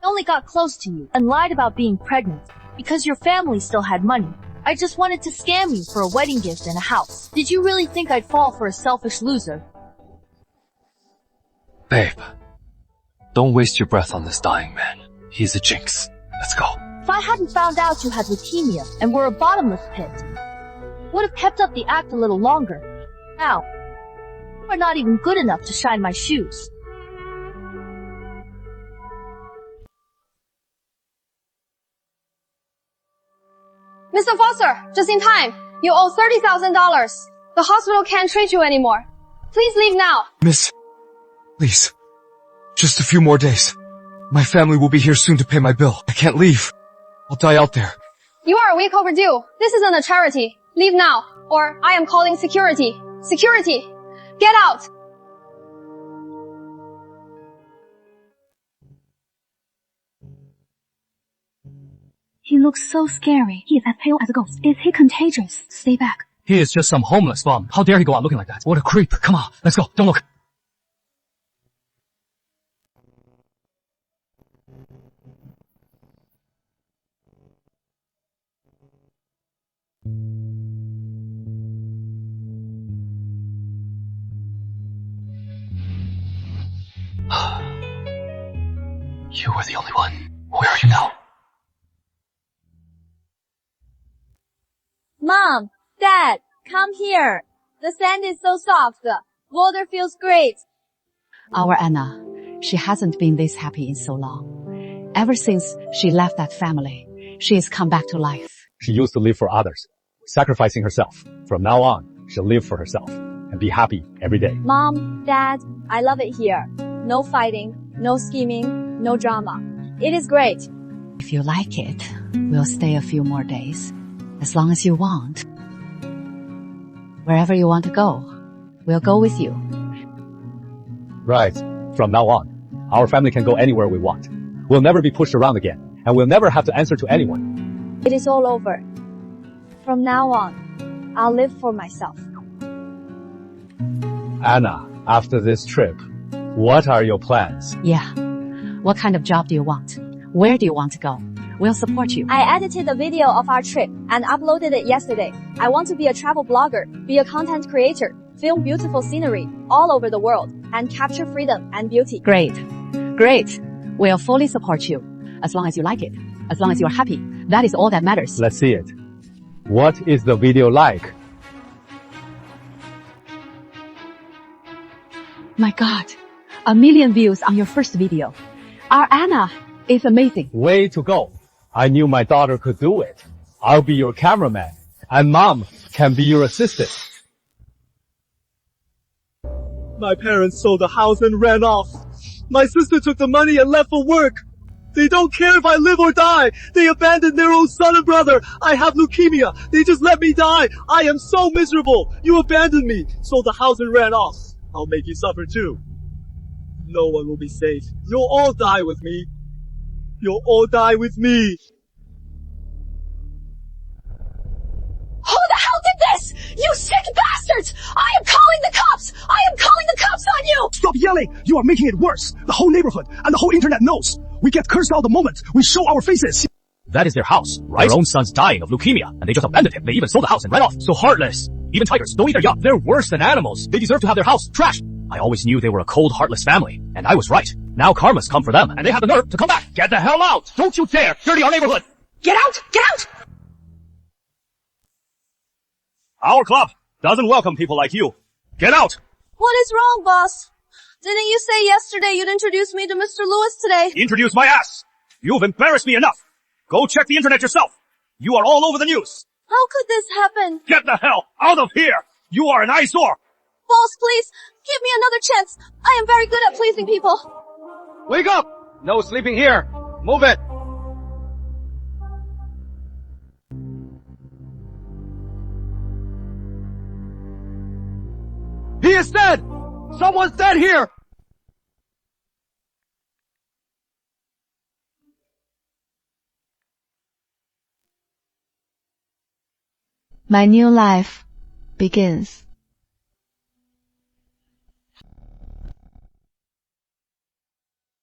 I only got close to you and lied about being pregnant because your family still had money. I just wanted to scam you for a wedding gift and a house. Did you really think I'd fall for a selfish loser? Babe, don't waste your breath on this dying man. He's a jinx. Let's go. If I hadn't found out you had leukemia and were a bottomless pit, would have kept up the act a little longer. Now, you are not even good enough to shine my shoes. Mr. Foster, just in time. You owe $30,000. The hospital can't treat you anymore. Please leave now. Miss, please. Just a few more days. My family will be here soon to pay my bill. I can't leave. I'll die out there. You are a week overdue. This isn't a charity. Leave now, or I am calling security. Security! Get out! He looks so scary. He is as pale as a ghost. Is he contagious? Stay back. He is just some homeless bum. How dare he go out looking like that? What a creep. Come on, let's go. Don't look. You were the only one. Where are you now? Mom, Dad, come here. The sand is so soft. Water feels great. Our Anna, She hasn't been this happy in so long. Ever since she left that family, she has come back to life. She used to live for others, sacrificing herself. From now on, she'll live for herself and be happy every day. Mom, Dad, I love it here. No fighting, no scheming, no drama. It is great. If you like it, we'll stay a few more days. As long as you want. Wherever you want to go, we'll go with you. Right. From now on, our family can go anywhere we want. We'll never be pushed around again, and we'll never have to answer to anyone. It is all over. From now on, I'll live for myself. Anna, after this trip, what are your plans? Yeah. What kind of job do you want? Where do you want to go? We'll support you. I edited a video of our trip and uploaded it yesterday. I want to be a travel blogger, be a content creator, film beautiful scenery all over the world, and capture freedom and beauty. Great. Great. We'll fully support you. As long as you like it. As long as you're happy. That is all that matters. Let's see it. What is the video like? My God. 1 million views on your first video. Our Anna is amazing. Way to go. I knew my daughter could do it. I'll be your cameraman, and Mom can be your assistant. My parents sold the house and ran off. My sister took the money and left for work. They don't care if I live or die. They abandoned their own son and brother. I have leukemia. They just let me die. I am so miserable. You abandoned me, sold the house and ran off. I'll make you suffer too. No one will be safe. You'll all die with me. You'll all die with me. Who the hell did this? You sick bastards! I am calling the cops! I am calling the cops on you! Stop yelling! You are making it worse. The whole neighborhood and the whole internet knows. We get cursed out the moment we show our faces. That is their house, right? Their own son's dying of leukemia, and they just abandoned him. They even sold the house and ran off. So heartless. Even tigers don't eat their young. They're worse than animals. They deserve to have their house trashed. I always knew they were a cold, heartless family, and I was right. Now karma's come for them, and they have the nerve to come back. Get the hell out! Don't you dare dirty our neighborhood! Get out! Get out! Our club doesn't welcome people like you. Get out! What is wrong, boss? Didn't you say yesterday you'd introduce me to Mr. Lewis today? Introduce my ass! You've embarrassed me enough. Go check the internet yourself. You are all over the news. How could this happen? Get the hell out of here! You are an eyesore! Boss, please, give me another chance. I am very good at pleasing people. Wake up! No sleeping here. Move it. He is dead! Someone's dead here! My new life begins.